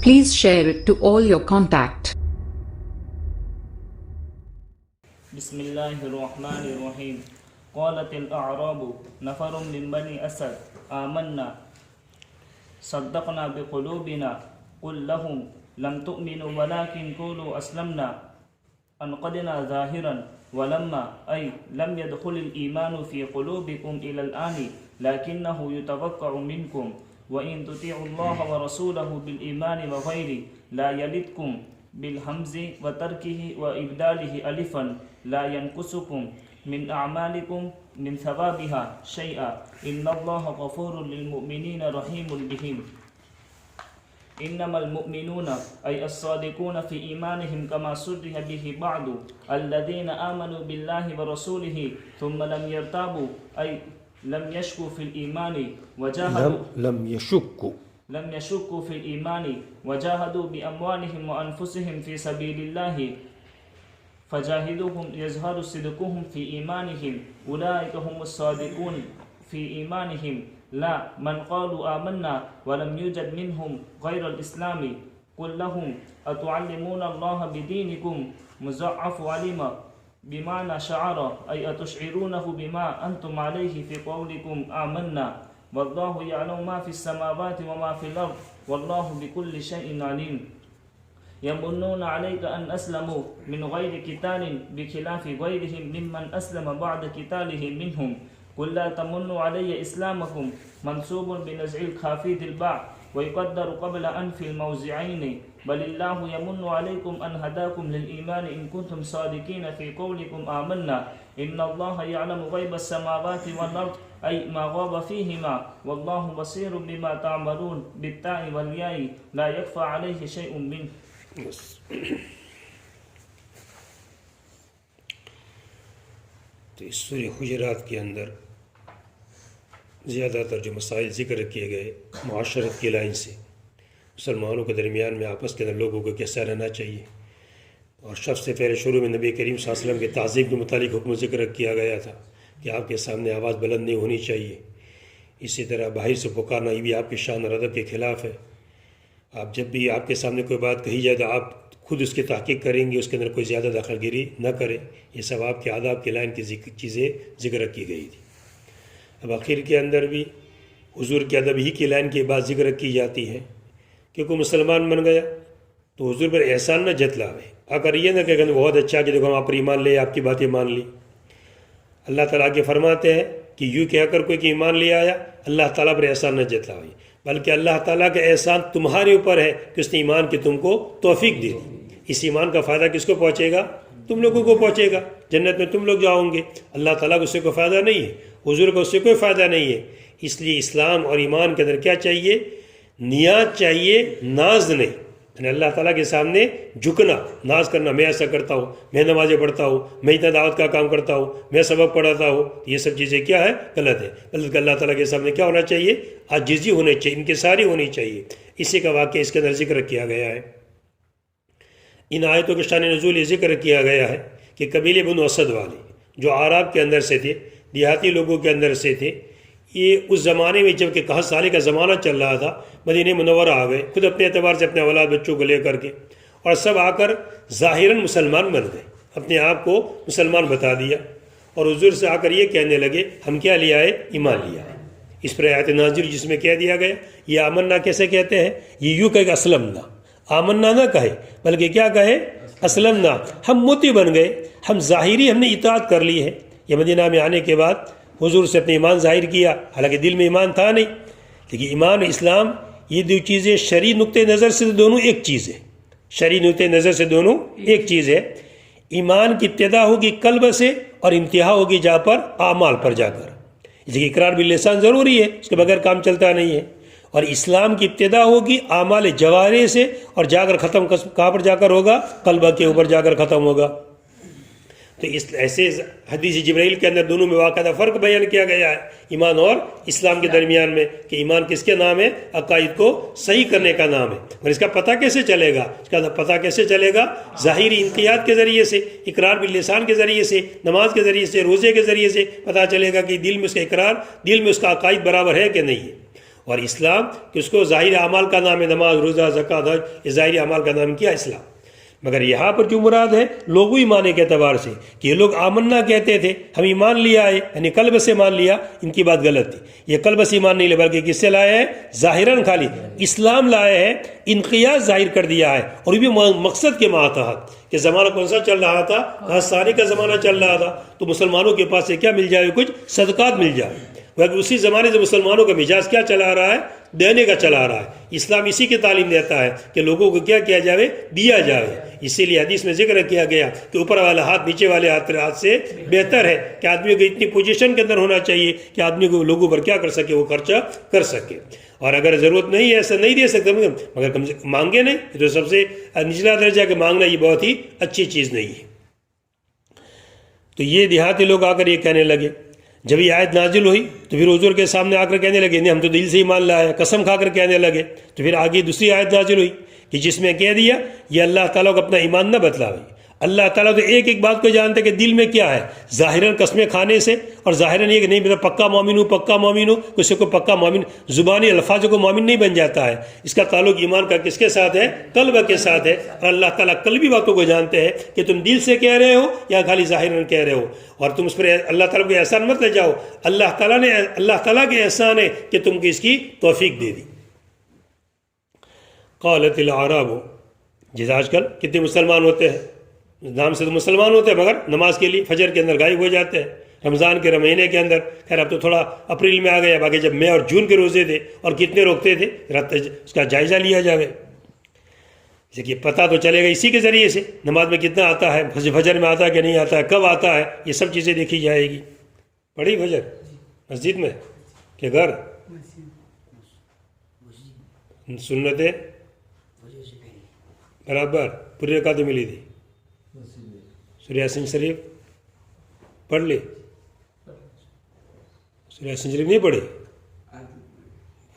Please share it to all your contact. بسم الله الرحمن الرحيم. قالت الأعراب نفر من بني أسد آمنا صدقنا بقلوبنا قل لهم لم تؤمنوا ولكن قولوا أسلمنا أنقدنا ظاهرا ولما أي لم يدخل الإيمان في قلوبكم إلى الآن لكنه يتوقع منكم وإن تطيعوا الله ورسوله بالإيمان وغيره لا يلدكم بالهمز وتركه وإبداله ألفا لا ينقصكم من أعمالكم من ثوابها شيئا إن الله غفور للمؤمنين رحيم بهم. إنما المؤمنون أي الصادقون في إيمانهم كما صرح به بعض الذين آمنوا بالله ورسوله ثم لم يرتابوا أي لم يشكوا في الإيمان وجاهدوا لم يشكوا في الإيمان وجاهدوا بأموالهم وأنفسهم في سبيل الله فجاهدوهم يظهر صدقهم في إيمانهم أولئك هم الصادقون في إيمانهم لا من قالوا آمنا ولم يوجد منهم غير الإسلام قل لهم أتعلمون الله بدينكم مضاعف علم بمعنى شعر أي أتشعرونه بما أنتم عليه في قولكم آمنا والله يعلم ما في السماوات وما في الأرض والله بكل شيء عليم. يمنون عليك أن أسلموا من غير قتال بخلاف غيرهم ممن أسلم بعد قتاله منهم قل لا تمنوا علي إسلامكم منسوب بنزع الخافض الباء ويقدر قبل أنف الموزعين بل الله يمن عليكم أن هداكم للإيمان إن كنتم صادقين في قولكم آمنا إن الله يعلم غيب السماوات والأرض أي ما غاب فيهما والله بصير بما تعملون بالتاء والياء لا يخفى عليه شيء منه. تو اس سورہ حجرات کے اندر زیادہ تر جو مسائل ذکر کیے گئے معاشرت کی لائن سے مسلمانوں کے درمیان میں آپس کے اندر لوگوں کو کیسا رہنا چاہیے، اور سب سے پہلے شروع میں نبی کریم صلی اللہ علیہ وسلم کے تعظیم کے متعلق حکم ذکر کیا گیا تھا کہ آپ کے سامنے آواز بلند نہیں ہونی چاہیے. اسی طرح باہر سے پکارنا یہ بھی آپ کی شان اور ادب کے خلاف ہے. آپ جب بھی آپ کے سامنے کوئی بات کہی جائے تو آپ خود اس کی تحقیق کریں گے، اس کے اندر کوئی زیادہ دخل گیری نہ کریں. یہ سب آپ کے آداب کی لائن کی چیزیں ذکر کی گئی تھی. اب آخر کے اندر بھی حضور کے ادب ہی کی لائن کی بات ذکر کی جاتی ہے کہ کوئی مسلمان بن گیا تو حضور پر احسان نہ جتلاوے. اگر یہ نہ کہ بہت اچھا کہ دیکھو ہم آپ پر ایمان لے، آپ کی باتیں مان لی. اللہ تعالیٰ کے فرماتے ہیں کہ یوں کہہ کر کوئی کہ ایمان لے آیا اللہ تعالیٰ پر احسان نہ جتلاوے، بلکہ اللہ تعالیٰ کا احسان تمہارے اوپر ہے کہ اس نے ایمان کی تم کو توفیق دی. اس ایمان کا فائدہ کس کو پہنچے گا؟ تم لوگوں کو پہنچے گا. جنت میں تم لوگ جاؤ گے. اللہ تعالیٰ کو اس سے کوئی فائدہ نہیں ہے، حضور کو اس سے کوئی فائدہ نہیں ہے. اس لیے اسلام اور ایمان کے اندر کیا چاہیے؟ نیاز چاہیے، ناز نہیں. یعنی اللہ تعالیٰ کے سامنے جھکنا، ناز کرنا، میں ایسا کرتا ہوں، میں نمازیں پڑھتا ہوں، میں اتنا دعوت کا کام کرتا ہوں، میں سبق پڑھاتا ہوں. یہ سب چیزیں کیا ہے؟ غلط ہے. بلکہ اللہ تعالیٰ کے سامنے کیا ہونا چاہیے؟ عاجزی ہونی چاہیے، انکساری ہونی چاہیے. اسی کا واقعہ اس کے اندر ذکر کیا گیا ہے. ان آیتوں کے شان نزول یہ ذکر کیا گیا ہے کہ قبیلے بنو اسد والے جو عرب کے اندر سے تھے، دیہاتی لوگوں کے اندر سے تھے، یہ اس زمانے میں جب کہ 61 سال کا زمانہ چل رہا تھا مدینہ منورہ آ گئے، خود اپنے اعتبار سے اپنے اولاد بچوں کو لے کر کے، اور سب آ کر ظاہراً مسلمان بن گئے، اپنے آپ کو مسلمان بتا دیا، اور حضور سے آ کر یہ کہنے لگے ہم کیا لے آئے؟ ایمان لے آئے. اس پر آیت نازل جس میں کہہ دیا گیا یہ آمنا کیسے کہتے ہیں؟ یہ یوں کہے کہ اسلمنا، آمنا نہ کہے بلکہ کیا کہے؟ اسلمنا. ہم موتی بن گئے، ہم ظاہری ہم نے اطاعت کر لی ہے. یہ مدینہ میں آنے کے بعد حضور سے اپنے ایمان ظاہر کیا، حالانکہ دل میں ایمان تھا نہیں. لیکن ایمان و اسلام یہ دو چیزیں شرعی نقطۂ نظر سے دونوں ایک چیز ہے. شرعی نقطۂ نظر سے دونوں ایک چیز ہے. ایمان کی ابتدا ہوگی قلب سے اور انتہا ہوگی جا پر اعمال پر جا کر. اس لیے اقرار باللسان ضروری ہے، اس کے بغیر کام چلتا نہیں ہے. اور اسلام کی ابتدا ہوگی اعمال جوارح سے اور جا کر ختم کہاں پر جا کر ہوگا؟ قلب کے اوپر جا کر ختم ہوگا. تو اس ایسے حدیث جبرائیل کے اندر دونوں میں باقاعدہ فرق بیان کیا گیا ہے ایمان اور اسلام کے درمیان میں کہ ایمان کس کے نام ہے؟ عقائد کو صحیح کرنے کا نام ہے. اور اس کا پتہ کیسے چلے گا؟ اس کا پتہ کیسے چلے گا؟ ظاہری انقیاد کے ذریعے سے، اقرار باللسان کے ذریعے سے، نماز کے ذریعے سے، روزے کے ذریعے سے پتہ چلے گا کہ دل میں اس کا اقرار، دل میں اس کا عقائد برابر ہے کہ نہیں ہے. اور اسلام کہ اس کو ظاہر اعمال کا نام ہے، نماز روزہ زکوٰۃ حج، یہ ظاہر اعمال کا نام کیا اسلام. مگر یہاں پر جو مراد ہے لوگوں ایمان کے اعتبار سے کہ یہ لوگ آمنا کہتے تھے، ہم ایمان لیا ہے، یعنی قلب سے مان لیا، ان کی بات غلط تھی. یہ قلب سے ایمان نہیں لیا بلکہ کس سے لائے ہیں؟ ظاہراً خالی اسلام لائے ہیں، انقیاد ظاہر کر دیا ہے. اور یہ بھی مقصد کے ماتحت کہ زمانہ کون سا چل رہا تھا؟ ساری کا زمانہ چل رہا تھا، تو مسلمانوں کے پاس سے کیا مل جائے؟ کچھ صدقات مل جائے. اسی زمانے سے مسلمانوں کا مزاج کیا چلا رہا ہے؟ دینے کا چلا رہا ہے. اسلام اسی کی تعلیم دیتا ہے کہ لوگوں کو کیا کیا جائے؟ دیا جائے. اسی لیے حدیث میں ذکر کیا گیا کہ اوپر والا ہاتھ نیچے والے ہاتھ سے بہتر ہے کہ آدمی کو اتنی پوزیشن کے اندر ہونا چاہیے کہ آدمی کو لوگوں پر کیا کر سکے؟ وہ خرچہ کر سکے. اور اگر ضرورت نہیں ہے ایسا نہیں دے سکتے مگر کم سے کم مانگے نہیں، تو سب سے نچلا درجہ کہ مانگنا یہ بہت ہی اچھی چیز نہیں ہے. تو یہ دیہاتی لوگ آ کر یہ کہنے لگے، جب یہ آیت نازل ہوئی تو پھر حضور کے سامنے آ کر کہنے لگے نہیں ہم تو دل سے ایمان لائے، قسم کھا کر کہنے لگے. تو پھر آگے دوسری آیت نازل ہوئی کہ جس میں کہہ دیا یہ اللہ تعالیٰ کو اپنا ایمان نہ بتلاوے. اللہ تعالیٰ تو ایک ایک بات کو جانتے کہ دل میں کیا ہے. ظاہراً قسمیں کھانے سے اور ظاہراً یہ کہ نہیں میں پکا مومن ہوں پکا مومن ہوں، کسی کو پکا مومن زبانی الفاظ کو مومن نہیں بن جاتا ہے. اس کا تعلق ایمان کا کس کے ساتھ ہے؟ قلب کے ساتھ ہے. اور اللہ تعالیٰ قلبی باتوں کو جانتے ہیں کہ تم دل سے کہہ رہے ہو یا خالی ظاہراً کہہ رہے ہو. اور تم اس پر اللہ تعالیٰ کو احسان مت لے جاؤ، اللہ تعالیٰ کے احسان ہے کہ تم کو اس کی توفیق دے دی. قالت الاعراب، جیسے آج کل کتنے مسلمان ہوتے ہیں، نام سے تو مسلمان ہوتے ہیں مگر نماز کے لیے فجر کے اندر غائب ہو جاتے ہیں. رمضان کے مہینے کے اندر، خیر اب تو تھوڑا اپریل میں آ گیا، باقی جب مئی اور جون کے روزے تھے اور کتنے روکتے تھے اس کا جائزہ لیا جائے. جیسے کہ پتہ تو چلے گا اسی کے ذریعے سے نماز میں کتنا آتا ہے، فجر میں آتا ہے کہ نہیں آتا ہے، کب آتا ہے، یہ سب چیزیں دیکھی جائے گی. پڑھی فجر مسجد میں کہ گھر سنتیں برابر پوری رکعتیں ملی تھی. سورہ یاسین شریف پڑھ لی؟ سورہ یاسین شریف نہیں پڑھی؟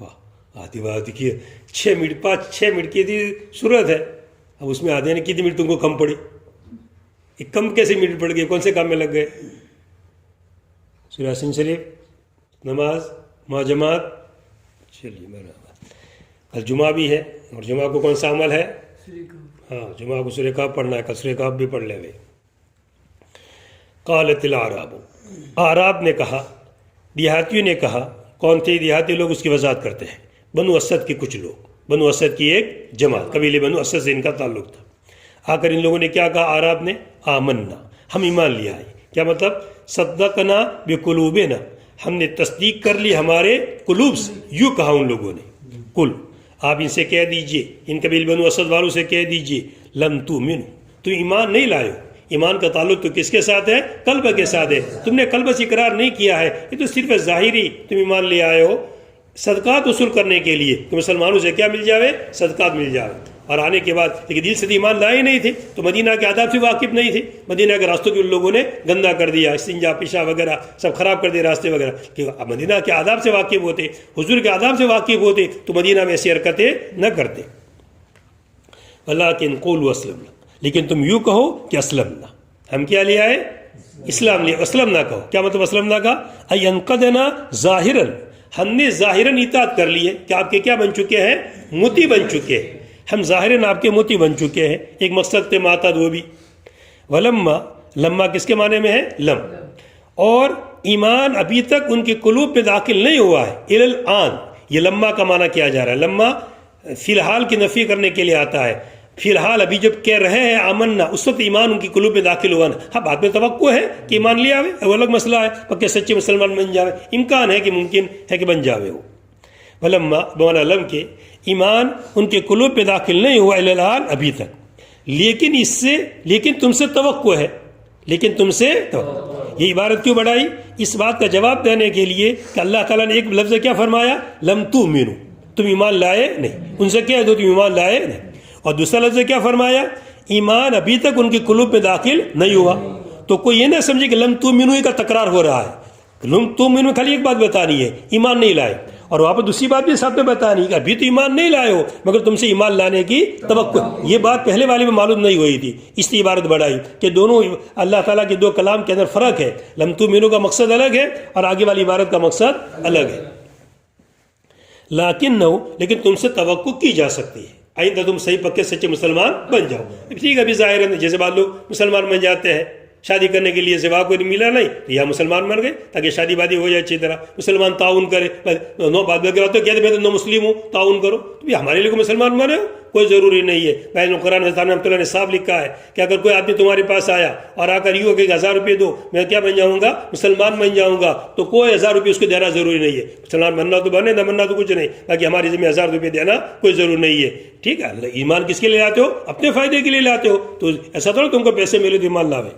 واہ، آدھی بات دیکھیے 6 منٹ 5-6 منٹ کی تھی صورت ہے، اب اس میں آدھے نے کتنی منٹ تم کو کم پڑی؟ یہ کم کیسے منٹ پڑ گئے؟ کون سے کام میں لگ گئے؟ سورہ یاسین شریف نماز معجمات. چلیے برابر. کل جمعہ بھی ہے اور جمعہ کو کون سا عمل ہے؟ ہاں جمعہ کو سورہ کہف پڑھنا ہے، کل سورہ کہف بھی پڑھ لے ہوئے. قالت الاعراب، اعراب نے کہا، دیہاتیوں نے کہا. کون تھے دیہاتی لوگ؟ اس کی وضاحت کرتے ہیں. بنو اسد کے کچھ لوگ، بنو اسد کی ایک جماعت، قبیلے بنو اسد سے ان کا تعلق تھا. آ کر ان لوگوں نے کیا کہا؟ اعراب نے آمنا، ہم ایمان لیا ہے. کیا مطلب؟ صدقنا بقلوبنا، ہم نے تصدیق کر لی ہمارے قلوب سے. یوں کہا ان لوگوں نے. کل، آپ ان سے کہہ دیجئے، ان قبیل بنو اسد والوں سے کہہ دیجئے، لم تؤمنوا، تم ایمان نہیں لائے ہو. ایمان کا تعلق تو کس کے ساتھ ہے؟ قلب کے ساتھ ہے. تم نے قلب سے اقرار نہیں کیا ہے، یہ تو صرف ظاہری تم ایمان لے آئے ہو صدقات وصول کرنے کے لیے کہ مسلمانوں سے کیا مل جاوے؟ صدقات مل جاوے. اور آنے کے بعد لیکن دل سے ایمان لائے نہیں تھے، تو مدینہ کے آداب سے واقف نہیں تھے. مدینہ کے راستوں کے ان لوگوں نے گندا کر دیا، استنجا پیشاب وغیرہ سب خراب کر دیے راستے وغیرہ. کہ مدینہ کے آداب سے واقف ہوتے، حضور کے آداب سے واقف ہوتے تو مدینہ میں ایسی حرکتیں نہ کرتے. ولکن قولوا اسلمنا، لیکن تم یوں کہو کہ اسلمنا، ہم کیا لے آئے؟ اسلام لے. اسلم نہ کہو. کیا مطلب اسلم نہ کہا؟ ای انقدنا ظاہرا، ہم نے ظاہراً اطاعت کر لی ہے کہ آپ کے کیا بن چکے ہیں؟ متی بن چکے ہیں. ہم ظاہراً آپ کے متی بن چکے ہیں. ایک مقصد تھے معتاد، وہ بھی. ولما، لما کس کے معنی میں ہے؟ لم. اور ایمان ابھی تک ان کے قلوب پہ داخل نہیں ہوا ہے. الی الآن، یہ لما کا معنی کیا جا رہا ہے؟ لما فی الحال کی نفی کرنے کے لیے آتا ہے. فی الحال ابھی جب کہہ رہے ہیں آمنا، اس وقت ایمان ان کی قلوب میں داخل ہوا نا. ہاں بعد میں توقع ہے کہ ایمان لے آوے، وہ الگ مسئلہ ہے. پکے سچے مسلمان بن جاوے، امکان ہے کہ ممکن ہے کہ بن جاوے. ہو ولما بمعنی لم کے، ایمان ان کے قلوب پہ داخل نہیں ہوا الی الآن، ابھی تک. لیکن تم سے توقع ہے. لیکن تم سے یہ عبارت کیوں بڑھائی؟ اس بات کا جواب دینے کے لیے کہ اللہ تعالیٰ نے ایک لفظ کیا فرمایا؟ لم تؤمنوا، تم ایمان لائے نہیں. ان سے کہہ دو تم ایمان لائے نہیں. اور دوسرا لفظ کیا فرمایا؟ ایمان ابھی تک ان کے قلوب میں داخل نہیں ہوا. تو کوئی یہ نہ سمجھے کہ لم تؤمنوا کا تکرار ہو رہا ہے. لم تؤمنوا خالی ایک بات بتانی ہے، ایمان نہیں لائے. اور وہاں پر دوسری بات بھی ساتھ میں بتانی کہ ابھی تو ایمان نہیں لائے ہو مگر تم سے ایمان لانے کی توقع. یہ بات پہلے والی میں معلوم نہیں ہوئی تھی، اس لیے عبارت بڑھائی کہ دونوں اللہ تعالیٰ کے دو کلام کے اندر فرق ہے. لم تؤمنوا کا مقصد الگ ہے اور آگے والی عبارت کا مقصد الگ ہے. لیکن نہ لیکن تم سے توقع کی جا سکتی ہے آئندہ تم صحیح پکے سچے مسلمان بن جاؤ. ٹھیک ہے ابھی ظاہر ہے جیسے بعض لوگ مسلمان بن جاتے ہیں شادی کرنے کے لیے سوا کوئی ملا نہیں تو یا مسلمان بن گئے تاکہ شادی بادی ہو جائے اچھی طرح. مسلمان تعاون کرے نو بعد میں کہتے ہیں میں تو نو مسلم ہوں تعاون کرو تو ہمارے لیے مسلمان بنے ہو کوئی ضروری نہیں ہے. بھائی قرآن رحمۃ اللہ نے صاف لکھا ہے کہ اگر کوئی آدمی تمہارے پاس آیا اور آ کر یوں کہ 1000 روپے دو میں کیا بن جاؤں گا مسلمان بن جاؤں گا تو کوئی 1000 روپے اس کو دینا ضروری نہیں ہے. مسلمان بننا تو بنے نہ بننا تو کچھ نہیں باقی ہماری ذمہ 1000 روپے دینا کوئی ضروری نہیں ہے. ٹھیک ہے ایمان کس کے لیے لاتے ہو اپنے فائدے کے لیے لاتے ہو تو ایسا تھوڑا تم کو پیسے ملے تو ایمان لاوے.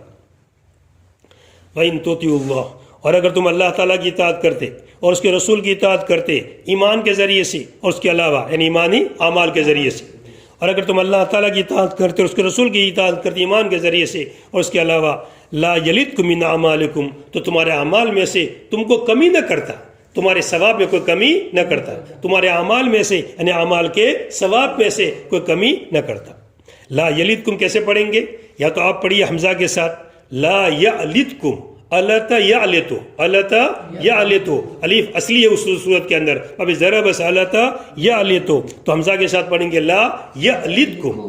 وَإِن تُطِيعُوا اللَّهَ اور اگر تم اللہ تعالیٰ کی اطاعت کرتے اور اس کے رسول کی اطاعت کرتے ایمان کے ذریعے سے اور اس کے علاوہ یعنی ایمانی اعمال کے ذریعے سے اور اگر تم اللہ تعالیٰ کی اطاعت کرتے اور اس کے رسول کی اطاعت کرتے ایمان کے ذریعے سے اور اس کے علاوہ لا یلدکم من اعمالکم تو تمہارے اعمال میں سے تم کو کمی نہ کرتا تمہارے ثواب میں کوئی کمی نہ کرتا تمہارے اعمال میں سے یعنی اعمال کے ثواب میں سے کوئی کمی نہ کرتا. لا یلدکم کیسے پڑھیں گے یا تو آپ پڑھیے حمزہ کے ساتھ لا یلدکم الت یعلتو الت یعلتو الف اصلی ہے اس صورت کے اندر اب ذرا بس الت یعلتو تو حمزہ کے ساتھ پڑھیں گے لا یلدکم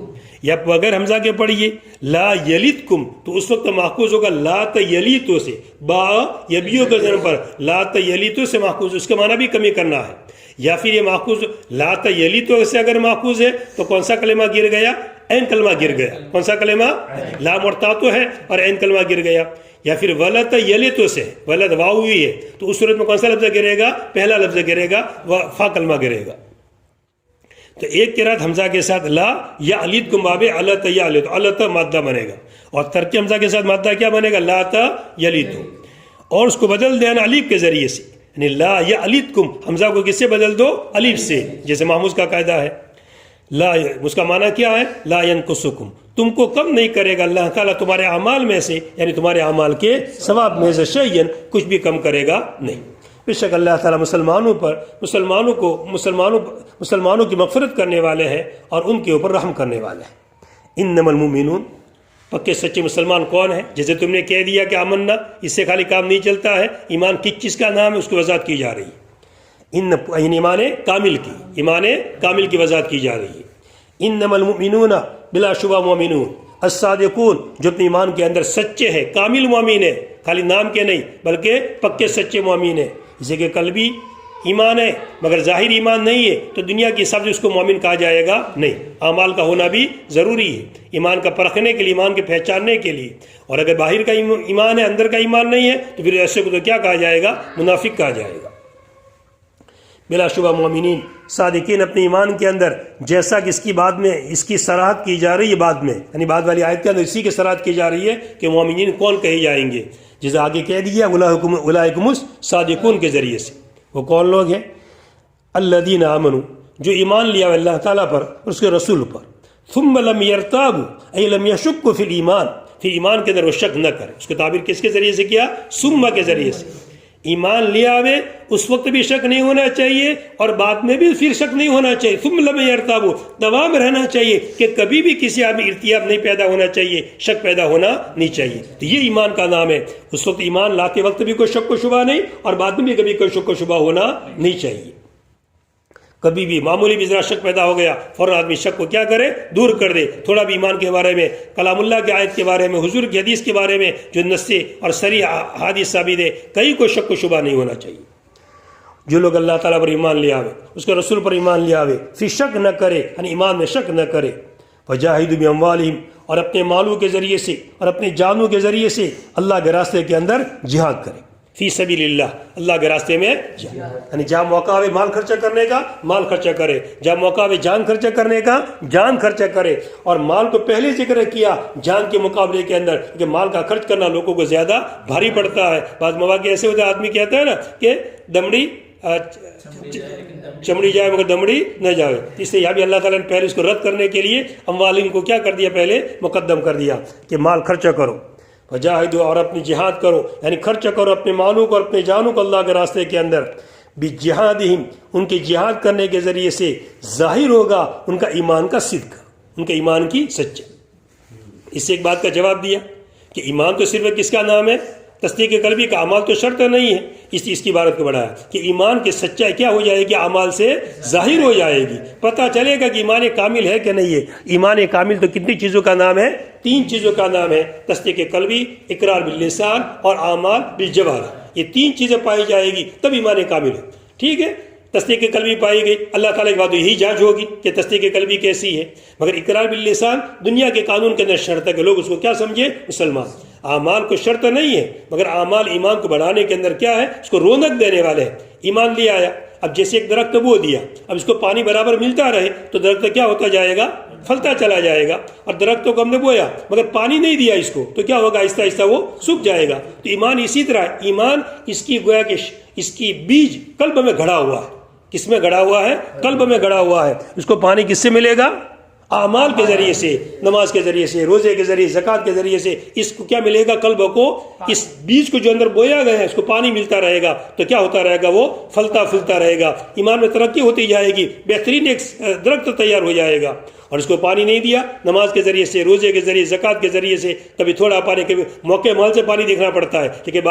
یا بغیر حمزہ کے پڑھیے لا یلدکم تو اس وقت ماخوذ ہوگا لا یلیتو سے با یبیو کے ضرب پر لا یلیتو سے ماخوذ اس کا معنی بھی کمی کرنا ہے. یا پھر یہ ماخوذ لا یلیتو سے اگر ماخوذ ہے تو کون سا کلمہ گر گیا این کلمہ گر گیا کون سا کلمہ لام اور تا تو ہے اور این کلمہ گر گیا. یا پھر ولد یلیتو سے ولد واو ہوئی ہے تو اس صورت میں کون سا لفظ گرے گا پہلا لفظ گرے گا فا کلمہ گرے گا. تو ایک قرات حمزہ کے ساتھ لا یعلدکم باب الت یعلتو الت مادہ بنے گا اور ترک حمزہ کے ساتھ مادہ کیا بنے گا لا یلیتو اور اس کو بدل دینا الف کے ذریعے سے یعنی لا یعلدکم حمزہ کو کس سے بدل دو الف سے جیسے محموز کا قاعدہ ہے. لا اس کا معنی کیا ہے لا ینقصکم تم کو کم نہیں کرے گا اللہ تعالیٰ تمہارے اعمال میں سے یعنی تمہارے اعمال کے ثواب میں سے شیئن کچھ بھی کم کرے گا نہیں. بے شک اللہ تعالیٰ مسلمانوں کی مغفرت کرنے والے ہیں اور ان کے اوپر رحم کرنے والے ہیں. انما المؤمنون پکے سچے مسلمان کون ہیں جیسے تم نے کہہ دیا کہ آمنا اس سے خالی کام نہیں چلتا ہے ایمان کس چیز کا نام ہے اس کی وضاحت کی جا رہی ہے. ایمان کامل کی وضاحت کی جا رہی ہے. انما المؤمنون بلا شبہ مومنون الصادقون جو اپنے ایمان کے اندر سچے ہیں کامل مومن ہے خالی نام کے نہیں بلکہ پکے سچے مومن ہیں. جیسے کہ قلبی ایمان ہے مگر ظاہر ایمان نہیں ہے تو دنیا کے حساب سے اس کو مومن کہا جائے گا نہیں. اعمال کا ہونا بھی ضروری ہے ایمان کا پرکھنے کے لیے ایمان کے پہچاننے کے لیے. اور اگر باہر کا ایمان ہے اندر کا ایمان نہیں ہے تو پھر ایسے کو تو کیا کہا جائے گا منافق کہا جائے گا. بلا شبہ مومنین صادقین اپنے ایمان کے اندر جیسا کہ اس کی صراحت کی جا رہی ہے بعد میں یعنی بعد والی آیت کے اندر اسی کی صراحت کی جا رہی ہے کہ مومنین کون کہے جائیں گے جسے آگے کہہ دیا اولئکم الصادقون کے ذریعے سے. وہ کون لوگ ہیں الذین آمنوا جو ایمان لیا اللہ تعالیٰ پر اور اس کے رسول پر ثم لم یرتابوا ای لم یشکوا فی الایمان پھر ایمان کے اندر وہ شک نہ کرے. اس کو تعبیر کس کے ذریعے سے کیا ثم کے ذریعے سے. ایمان لیا ہوئے اس وقت بھی شک نہیں ہونا چاہیے اور بعد میں بھی پھر شک نہیں ہونا چاہیے. ثم لم یرتابوا دوا میں رہنا چاہیے کہ کبھی بھی کسی آدمی ارتیاب نہیں پیدا ہونا چاہیے شک پیدا ہونا نہیں چاہیے. تو یہ ایمان کا نام ہے. اس وقت ایمان لاتے وقت بھی کوئی شک و شبہ نہیں اور بعد میں بھی کبھی کوئی شک و شبہ ہونا نہیں چاہیے. کبھی بھی معمولی بھی ذرا شک پیدا ہو گیا فوراً آدمی شک کو کیا کرے دور کر دے. تھوڑا بھی ایمان کے بارے میں کلام اللہ کی آیت کے بارے میں حضور کی حدیث کے بارے میں جو نص اور صریح حدیث ثابت ہے کہیں کوئی شک و شبہ نہیں ہونا چاہیے. جو لوگ اللہ تعالیٰ پر ایمان لے آوے اس کے رسول پر ایمان لے آوے پھر شک نہ کرے یعنی ایمان میں شک نہ کرے. وجاہدوا باموالہم اور اپنے مالوں کے ذریعے سے اور اپنے جانوں کے ذریعے سے اللہ کے راستے کے اندر جہاد کرے. فی سبیل اللہ اللہ کے راستے میں یعنی جہاں موقع ہوئے مال خرچہ کرنے کا مال خرچہ کرے جہاں موقع ہوئے جان خرچہ کرنے کا جان خرچہ کرے. اور مال کو پہلے ذکر کیا جان کے مقابلے کے اندر کہ مال کا خرچ کرنا لوگوں کو زیادہ بھاری پڑتا ہے. بعض مواقع ایسے ہوتے ہیں آدمی کہتا ہے نا کہ دمڑی چمڑی جائے مگر دمڑی نہ جائے. اس سے یہاں بھی اللہ تعالیٰ نے پہلے اس کو رد کرنے کے لیے اموالہم کو کیا کر دیا پہلے مقدم کر دیا کہ مال خرچہ کرو. وجاہدوا اور اپنی جہاد کرو یعنی خرچہ کرو اپنے مالوں کو اور اپنے جانوں کو اللہ کے راستے کے اندر. بجہادہم ان کے جہاد کرنے کے ذریعے سے ظاہر ہوگا ان کا ایمان کا صدق ان کے ایمان کی سچائی. اس سے ایک بات کا جواب دیا کہ ایمان تو صرف کس کا نام ہے تصدیق قلبی کا اعمال تو شرط نہیں ہے، اس کی عبارت کو بڑھایا کہ ایمان کی سچائی کیا ہو جائے گی، اعمال سے ظاہر ہو جائے گی، پتہ چلے گا کہ ایمان کامل ہے کہ نہیں ہے۔ ایمان کامل تو کتنی چیزوں کا نام ہے؟ 3 چیزوں کا نام ہے، تصدیق قلبی، اقرار باللسان اور اعمال بالجوارح۔ یہ 3 چیزیں پائی جائے گی تب ایمان کامل ہے، ٹھیک ہے۔ تصدیق قلبی پائی گئی، اللہ تعالیٰ کے بعد یہی جانچ ہوگی کہ تصدیق قلبی کیسی ہے۔ مگر اقرار باللسان دنیا کے قانون کے اندر شرط ہے کہ لوگ اس کو کیا سمجھے؟ مسلمان۔ اعمال کو شرط نہیں ہے، مگر اعمال ایمان کو بڑھانے کے اندر کیا ہے؟ اس کو رونق دینے والے ہیں۔ ایمان لے آیا، اب جیسے ایک درخت بو دیا، اب اس کو پانی برابر ملتا رہے تو درخت کیا ہوتا جائے گا؟ پھلتا چلا جائے گا۔ اور درختوں کو ہم نے بویا مگر پانی نہیں دیا اس کو تو کیا ہوگا؟ آہستہ آہستہ وہ سوکھ جائے گا۔ تو ایمان اسی طرح ہے، ایمان اس کی گویا کہ اس کی بیج قلب میں گھڑا ہوا ہے۔ کس میں گڑا ہوا ہے؟ قلب میں گڑا ہوا ہے۔ اس کو پانی کس سے ملے گا؟ اعمال کے ذریعے سے، نماز کے ذریعے سے، روزے کے ذریعے، زکوٰۃ کے ذریعے سے۔ اس کو کیا ملے گا؟ قلب کو اس بیج کو جو اندر بویا گیا ہے اس کو پانی ملتا رہے گا تو کیا ہوتا رہے گا؟ وہ پھلتا پھولتا رہے گا، ایمان میں ترقی ہوتی جائے گی، بہترین ایک درخت تیار ہو جائے گا۔ اور اس کو پانی نہیں دیا نماز کے ذریعے سے، روزے کے ذریعے، زکوٰۃ کے ذریعے سے، کبھی تھوڑا پانی، کبھی موقع مال سے پانی دیکھنا پڑتا ہے، لیکن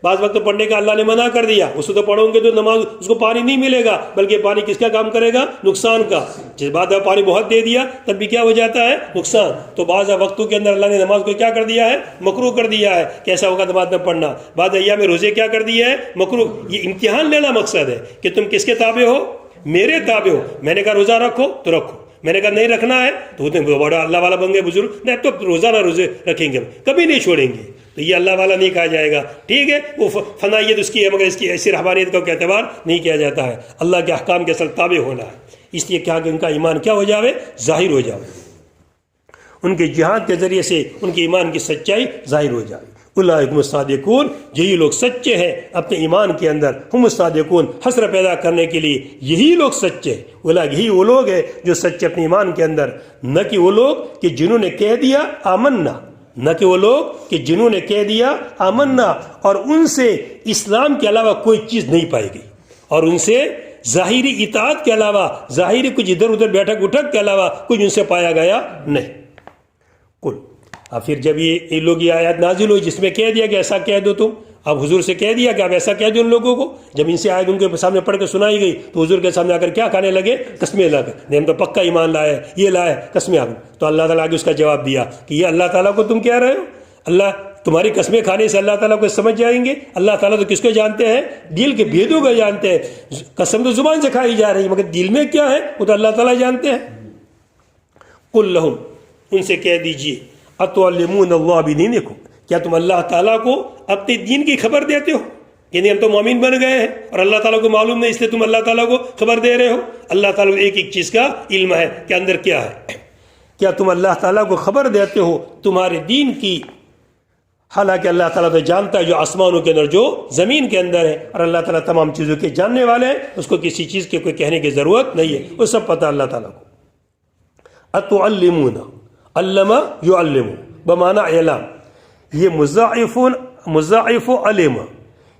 بعض وقت پڑھنے کا اللہ نے منع کر دیا، اس کو تو پڑھوں گے تو نماز اس کو پانی نہیں ملے گا، بلکہ پانی کس کا کام کرے گا؟ نقصان کا۔ جس بعد پانی بہت دے دیا تب بھی کیا ہو جاتا ہے؟ نقصان۔ تو بعض وقتوں کے اندر اللہ نے نماز کو کیا کر دیا ہے؟ مکروہ کر دیا ہے، کیسا ہوگا نماز نہ پڑھنا۔ بعض ایام میں روزے کیا کر دیا ہے؟ مکروہ۔ یہ امتحان لینا مقصد ہے کہ تم کس کے تابع ہو؟ میرے تابع ہو۔ میں نے کہا روزہ رکھو تو رکھو، میں نے کہا نہیں رکھنا ہے تو بڑا اللہ والا بن گئے بزرگ، نہیں تو روزانہ روزے رکھیں گے، کبھی نہیں چھوڑیں گے، تو یہ اللہ والا نہیں کہا جائے گا، ٹھیک ہے۔ وہ فنائیت اس کی ہے مگر اس کی ایسی رہبانیت کا کوئی اعتبار نہیں کیا جاتا ہے۔ اللہ کے احکام کے اصل تابع ہونا ہے، اس لیے کیا کہ ان کا ایمان کیا ہو جاوے؟ ظاہر ہو جاوے، ان کے جہاد کے ذریعے سے ان کے ایمان کی سچائی ظاہر ہو جائے۔ اولئک هم الصادقون، یہی لوگ سچے ہیں اپنے ایمان کے اندر، ہم الصادقون، حسرت پیدا کرنے کے لیے یہی لوگ سچے ہیں۔ اولئک، یہی وہ لوگ ہیں جو سچے اپنے ایمان کے اندر، نہ کہ وہ لوگ کہ جنہوں نے کہہ دیا آمنا، نہ کہ وہ لوگ کہ جنہوں نے کہہ دیا آمنا اور ان سے اسلام کے علاوہ کوئی چیز نہیں پائی گئی، اور ان سے ظاہری اطاعت کے علاوہ، ظاہری کچھ ادھر ادھر بیٹھک اٹھک کے علاوہ کچھ ان سے پایا گیا نہیں۔ کل اب پھر جب یہ لوگ یہ آیات نازل ہوئی جس میں کہہ دیا کہ ایسا کہہ دو تم، اب حضور سے کہہ دیا کہ اب ایسا کہہ دو ان لوگوں کو، جب ان سے آیت ان کے سامنے پڑھ کے سنائی گئی تو حضور کے سامنے آ کر کیا کھانے لگے؟ قسمیں لا کر، نہیں ہم تو پکا ایمان لائے، یہ لائے، قسمیں آ گئی۔ تو اللہ تعالیٰ آگے اس کا جواب دیا کہ یہ اللہ تعالیٰ کو تم کہہ رہے ہو؟ اللہ تمہاری قسمیں کھانے سے اللہ تعالیٰ کو سمجھ جائیں گے؟ اللہ تعالیٰ تو کس کو جانتے ہیں؟ دل کے بھیدوں کو جانتے ہیں۔ قسم تو زبان سے کھائی جا رہی ہے مگر دل میں کیا ہے وہ تو اللہ تعالیٰ جانتے ہیں۔ قل لہم، ان سے کہہ دیجیے، اتعلمون اللہ بدینکم، کیا تم اللہ تعالیٰ کو اپنے دین کی خبر دیتے ہو؟ یعنی ہم تو مومن بن گئے ہیں اور اللہ تعالیٰ کو معلوم نہیں، اس لیے تم اللہ تعالیٰ کو خبر دے رہے ہو؟ اللہ تعالیٰ کو ایک ایک چیز کا علم ہے کہ اندر کیا ہے۔ کیا تم اللہ تعالیٰ کو خبر دیتے ہو تمہارے دین کی؟ حالانکہ اللہ تعالیٰ تو جانتا ہے جو آسمانوں کے اندر، جو زمین کے اندر ہے، اور اللہ تعالیٰ تمام چیزوں کے جاننے والے ہیں، اس کو کسی چیز کے کوئی کہنے کی ضرورت نہیں ہے، وہ سب پتہ اللہ تعالیٰ کو۔ اتعلمون، علم یعلم بمعنی اعلام، یہ مضاعف علم،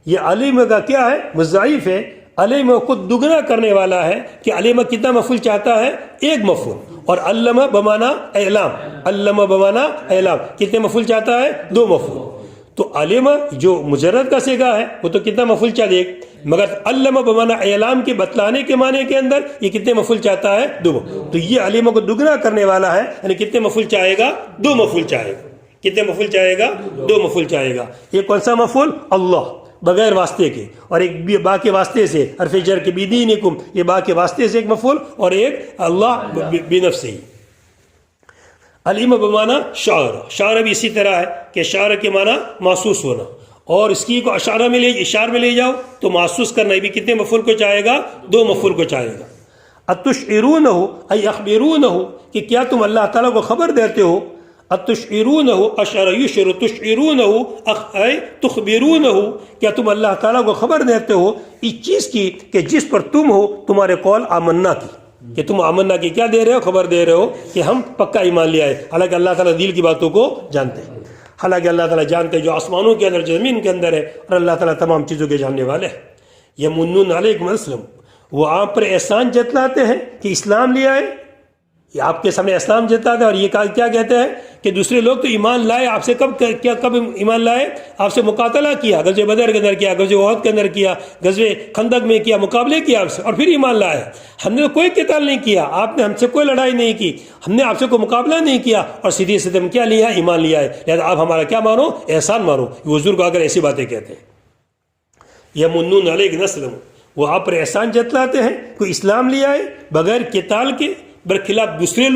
یہ علم کا کیا ہے؟ مضاعف ہے۔ علم کو دگنا کرنے والا ہے کہ علم کتنا مفعول چاہتا ہے؟ ایک مفعول، اور علم بمعنی اعلام، علم بمعنی اعلام کتنے مفعول چاہتا ہے؟ 2 مفعول۔ تو علم جو مجرد کا صیغہ ہے وہ تو کتنا مفعول چاہتا ہے؟ مگر علم بمعنی اعلام کے بتلانے کے معنی کے اندر یہ کتنے مفعول چاہتا ہے؟ 2 مفعول۔ تو یہ علم کو دگنا کرنے والا ہے، یعنی کتنے مفعول چاہے گا؟ 2 مفعول چاہے گا۔ کتنے مفعول چاہے گا؟ 2 مفعول چاہے گا۔ یہ کون سا مفعول؟ اللہ، بغیر واسطے کے، اور ایک با کے واسطے سے، حرف جر کے بدینکم، یہ با کے واسطے سے ایک مفعول، اور ایک اللہ بنفسہ ہی۔ علم بمعنی شعر، شعر بھی اسی طرح ہے کہ شعر کے معنی محسوس ہونا، اور اس کی کو اشارہ میں لے جاؤ تو محسوس کرنا، یہ بھی کتنے مفعول کو چاہے گا؟ 2 مفعول کو چاہے گا۔ اتشعرونہ ای اخبرونہ، کہ کیا تم اللہ تعالیٰ کو خبر دیتے ہو؟ اتشعرونہ، اشعر یشعر، تشعرونہ ای تخبرونہ، کیا تم اللہ تعالیٰ کو خبر دیتے ہو اس چیز کی کہ جس پر تم ہو تمہارے قول آمنا کی، کہ تم آمنا کی کیا دے رہے ہو؟ خبر دے رہے ہو کہ ہم پکا ایمان لے آئے، حالانکہ اللہ تعالیٰ دل کی باتوں کو جانتے ہیں، حالانکہ اللہ تعالیٰ جانتے ہیں جو آسمانوں کے اندر، جو زمین کے اندر ہے، اور اللہ تعالیٰ تمام چیزوں کے جاننے والے ہیں۔ یمنون علیکم اسلم، وہ آپ پر احسان جتلاتے ہیں کہ اسلام لے آئے، یہ آپ کے سامنے اسلام جتلاتے ہیں اور یہ کیا کہتے ہیں کہ دوسرے لوگ تو ایمان لائے، آپ سے کب ایمان لائے؟ آپ سے مقاتلہ کیا، غزوہ بدر کے اندر کیا، غزوہ احد کے اندر کیا، غزوہ خندق میں کیا، مقابلے کیا آپ سے، اور پھر ایمان لائے۔ ہم نے کوئی قتال نہیں کیا، آپ نے ہم سے کوئی لڑائی نہیں کی، ہم نے آپ سے کوئی مقابلہ نہیں کیا، اور سیدھے سیدھے ہم کیا لیا؟ ایمان لیا ہے، لہٰذا آپ ہمارا کیا مانو؟ احسان مانو۔ حضور کو اگر ایسی باتیں کہتے ہیں، یمنون علیک نسلم، وہ آپ پر احسان جتلاتے ہیں، کوئی اسلام لیا ہے بغیر قتال کے، برخلاف دوسرے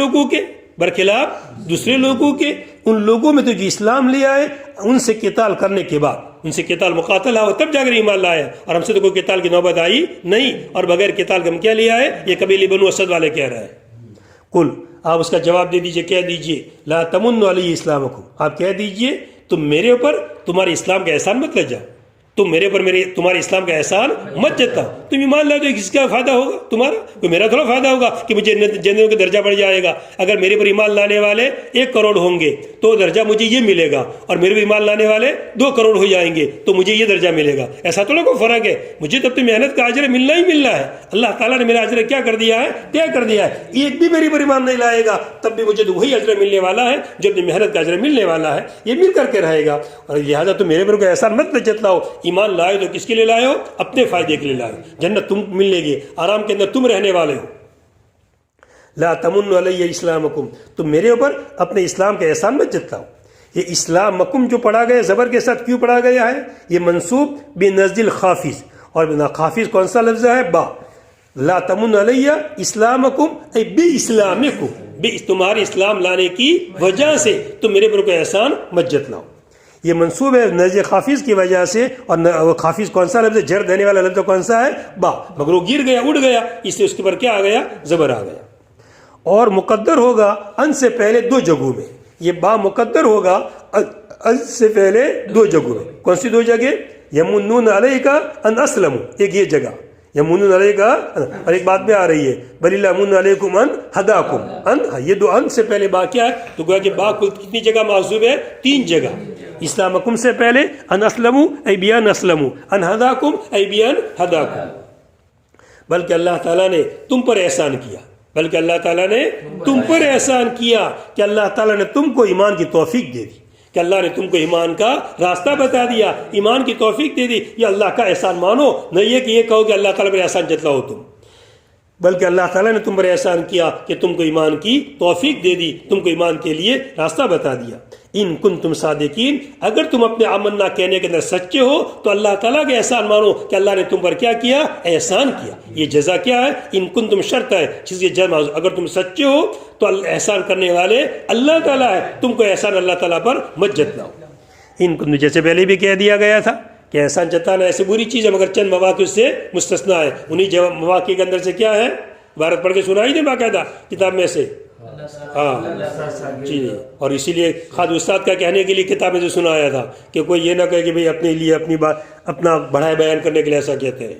لوگوں کے، ان لوگوں میں تو جو اسلام لیا ہے ان سے قتال کرنے کے بعد، ان سے قتال مقاتلہ ہو تب جا کر ایمان لایا ہے، اور ہم سے تو کوئی قتال کی نوبت آئی نہیں، اور بغیر قتال کے ہم کیا لیا ہے؟ یہ قبیلے بنو اسد والے کہہ رہے ہیں۔ قل، آپ اس کا جواب دے دیجئے، کہہ دیجئے لا تمنوا علی اسلامکم، آپ کہہ دیجئے تم میرے اوپر تمہارے اسلام کا احسان مت لے جاؤ، تم میرے اوپر تمہارے اسلام کا احسان مت جتاؤ۔ تم ایمان لائے تو کس کا فائدہ ہوگا؟ تمہارا، کوئی میرا تھوڑا فائدہ ہوگا کہ مجھے جنتوں کا درجہ بڑھ جائے گا۔ اگر میرے پر ایمان لانے والے 1 کروڑ ہوں گے تو درجہ مجھے یہ ملے گا، اور میرے پر ایمان لانے والے 2 کروڑ ہو جائیں گے تو مجھے یہ درجہ ملے گا۔ ایسا تھوڑا کوئی فرق ہے، مجھے تب تو محنت کا اجر ملنا ہی ملنا ہے۔ اللہ تعالیٰ نے میرا اجر کیا کر دیا ہے؟ طے کر دیا ہے۔ ایک بھی میرے پر ایمان نہیں لائے گا تب بھی مجھے تو وہی اجر ملنے والا ہے جو اپنی محنت کا اجر ملنے والا ہے، یہ مل کر کے رہے گا۔ اور لہٰذا تو میرے پر کوئی احسان مت جتلاؤ، ایمان لائے تو کس کے لیے لائے ہو؟ اپنے فائدے کے لیے لائے ہو، جنت تم ملنے گی، آرام کے اندر تم رہنے والے ہو۔ لا تمنوا علی اسلامکم، تم میرے اوپر اپنے اسلام کا احسان مت جتلاؤ۔ یہ اسلامکم جو پڑھا گیا زبر کے ساتھ کیوں پڑھا گیا ہے؟ یہ منصوب بنزد الخافض، اور خافض کون سا لفظ ہے؟ با۔ لا تمنوا علی اسلامکم ای باسلامکم، تمہارے اسلام لانے کی وجہ سے تم میرے پر کوئی احسان مت جتلاؤ۔ یہ منصوب ہے نزد خافض کی وجہ سے، اور خافض کون سا لفظ ہے؟ جر دینے والا لفظ کون سا ہے؟ با، مگر وہ گر گیا، اڑ گیا، اس سے اس کے پر کیا آ گیا؟ زبر آ گیا۔ اور مقدر ہوگا ان سے پہلے 2 جگہوں میں، یہ با مقدر ہوگا ان سے پہلے 2 جگہوں میں۔ کون سی 2 جگہ؟ یمنون علیک ان اسلموا، ایک یہ جگہ یمنون علیک، اور ایک بات میں آ رہی ہے بل اللہ یمن علیکم ان ہداکم، ان، یہ 2 ان سے پہلے با کیا ہے؟ تو گویا کہ با کتنی جگہ محذوف ہے؟ 3 جگہ۔ اسلامکم سے پہلے ان اسلموا ای بیان اسلموا، ان ہداکم ای بیان ہداکم۔ بلکہ اللہ تعالیٰ نے تم پر احسان کیا، بلکہ اللہ تعالیٰ نے تم پر احسان کیا کہ اللہ تعالیٰ نے تم کو ایمان کی توفیق دے دی، کہ اللہ نے تم کو ایمان کا راستہ بتا دیا، ایمان کی توفیق دے دی۔ یہ اللہ کا احسان مانو، نہیں ہے کہ یہ کہو کہ اللہ تعالیٰ پر احسان جتلاؤ تم، بلکہ اللہ تعالیٰ نے تم پر احسان کیا کہ تم کو ایمان کی توفیق دے دی، تم کو ایمان کے لیے راستہ بتا دیا۔ ان کنتم صادقین، اگر تم اپنے آمنا کہنے کے اندر سچے ہو تو اللہ تعالیٰ کے احسان مانو کہ اللہ نے تم پر کیا کیا؟ احسان کیا۔ یہ جزا کیا ہے؟ ان کنتم شرط ہے جس کی جزا، اگر تم سچے ہو تو احسان کرنے والے اللہ تعالیٰ ہے، تم کو احسان اللہ تعالیٰ پر مت جتلاؤ۔ ان کنتم، جیسے پہلے بھی کہہ دیا گیا تھا کہ احسان جتانا ایسی بری چیز ہے، مگر چند مواقع اس سے مستثنا ہے۔ انہی مواقع کے اندر سے کیا ہے؟ عبارت پڑھ کے سنائی دے باقاعدہ کتاب میں سے، ہاں جی، اور اسی لیے خود استاد کا کہنے کے لیے کتابیں سے سنایا تھا کہ کوئی یہ نہ کہے کہ بھئی اپنے لیے اپنی بات اپنا بڑھائے بیان کرنے کے لیے ایسا کہتے ہیں۔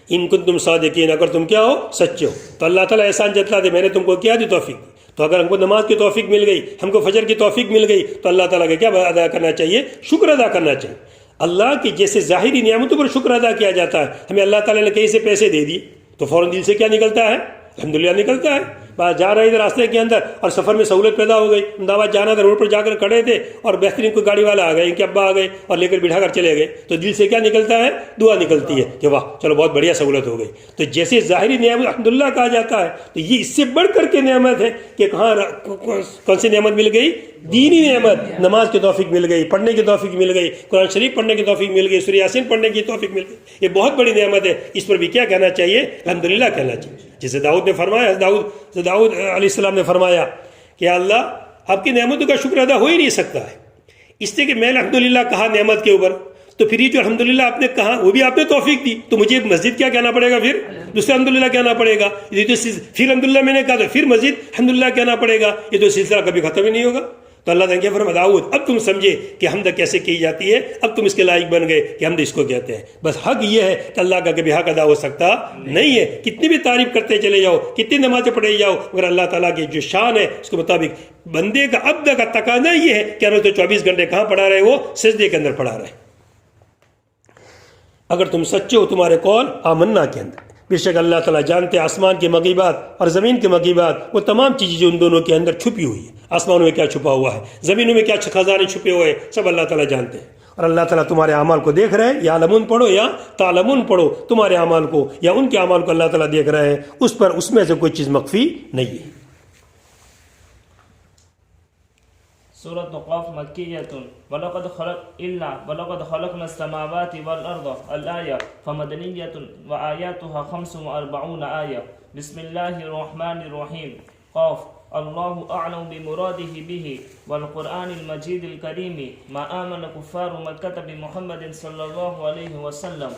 ان کنتم صادقین، اگر تم کیا ہو؟ سچے ہو، تو اللہ تعالیٰ احسان جتلا دے، میں نے تم کو کیا دی؟ توفیق دی۔ تو اگر ہم کو نماز کی توفیق مل گئی، ہم کو فجر کی توفیق مل گئی، تو اللہ تعالیٰ کا کیا ادا کرنا چاہیے؟ شکر ادا کرنا چاہیے۔ اللہ کی جیسے ظاہری نعمتوں پر شکر ادا کیا جاتا ہے، ہمیں اللہ تعالیٰ نے کہیں سے پیسے دے دیے تو فوراً دل سے کیا نکلتا ہے؟ الحمدللہ نکلتا ہے۔ بات جا رہے تھے راستے کے اندر اور سفر میں سہولت پیدا ہو گئی، احمدآباد جانا تھا، روڈ پر جا کر کھڑے تھے اور بہترین کوئی گاڑی والا آ گئے، ان کے ابا آ گئے اور لے کر بٹھا کر چلے گئے، تو دل سے کیا نکلتا ہے؟ دعا نکلتی ہے کہ واہ چلو بہت بڑھیا سہولت ہو گئی۔ تو جیسے ظاہری نعمت الحمدللہ کہا جاتا ہے، تو یہ اس سے بڑھ کر کے نعمت ہے کہ کہاں کون سی نعمت مل گئی؟ دینی نعمت، نماز کی توفیق مل گئی، پڑھنے کی توفیق مل گئی، قرآن شریف پڑھنے کی توفیق مل گئی، سورہ یاسین پڑھنے کی توفیق مل گئی۔ یہ بہت بڑی نعمت ہے، اس پر بھی کیا کہنا چاہیے؟ الحمدللہ کہنا چاہیے۔ جسے داؤد نے فرمایا، داؤد علیہ السلام نے فرمایا کہ اللہ آپ کی نعمتوں کا شکر ادا ہو ہی نہیں سکتا ہے، اس لیے کہ میں نے الحمدللہ کہا نعمت کے اوپر، تو پھر یہ جو الحمدللہ آپ نے کہا وہ بھی آپ نے توفیق دی، تو مجھے مسجد کیا کہنا پڑے گا؟ پھر دوسرا الحمدللہ کہنا پڑے گا۔ یہ تو پھر الحمدللہ میں نے کہا تو پھر مزید الحمدللہ کہنا پڑے گا، یہ تو سلسلہ کبھی ختم ہی نہیں ہوگا۔ تو اللہ تعالیٰ نے فرمایا داؤد اب تم سمجھے کہ حمد کیسے کی جاتی ہے، اب تم اس کے لائق بن گئے کہ حمد اس کو کہتے ہیں۔ بس حق یہ ہے کہ اللہ کا کبھی حق ادا ہو سکتا نہیں ہے، کتنی بھی تعریف کرتے چلے جاؤ، کتنی نمازیں پڑھے جاؤ، مگر اللہ تعالیٰ کی جو شان ہے اس کے مطابق بندے کا عبد کا تقاضا یہ ہے کہ انہوں تو 24 گھنٹے کہاں پڑھا رہے؟ وہ سجدے کے اندر پڑھا رہے۔ اگر تم سچے ہو تمہارے قول آمنا کے اندر، بے شک اللہ تعالیٰ جانتے ہیں آسمان کے مغیبات اور زمین کے مغیبات، وہ تمام چیزیں جو ان دونوں کے اندر چھپی ہوئی ہیں، آسمانوں میں کیا چھپا ہوا ہے، زمینوں میں کیا خزانے چھپے ہوئے ہیں، سب اللہ تعالیٰ جانتے ہیں۔ اور اللہ تعالیٰ تمہارے اعمال کو دیکھ رہے ہیں، یا علمون پڑھو یا تعلمون پڑھو، تمہارے اعمال کو یا ان کے اعمال کو اللہ تعالیٰ دیکھ رہے ہیں، اس میں سے کوئی چیز مخفی نہیں ہے۔ سورة قاف مكية ولقد خلقنا السماوات والأرض الآية فمدنية وآياتها 45 آية. بسم الله الرحمن الرحيم. قاف الله أعلم بمراده به والقرآن المجيد الكريم ما آمن كفار مكة بمحمد صلى الله عليه وسلم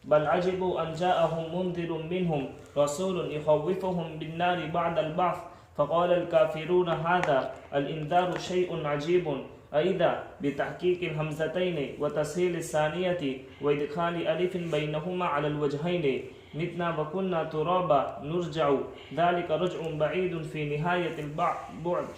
بل عجبوا أن جاءهم منذر منهم رسول يخوفهم بالنار بعد البعث فقال الكافرون هذا الإنذار شيء عجيب أيضا بتحقيق الهمزتين وتسهيل الثانية وإدخال ألف بينهما على الوجهين متنا وكنا ترابا نرجع ذلك رجع بعيد في نهاية البعد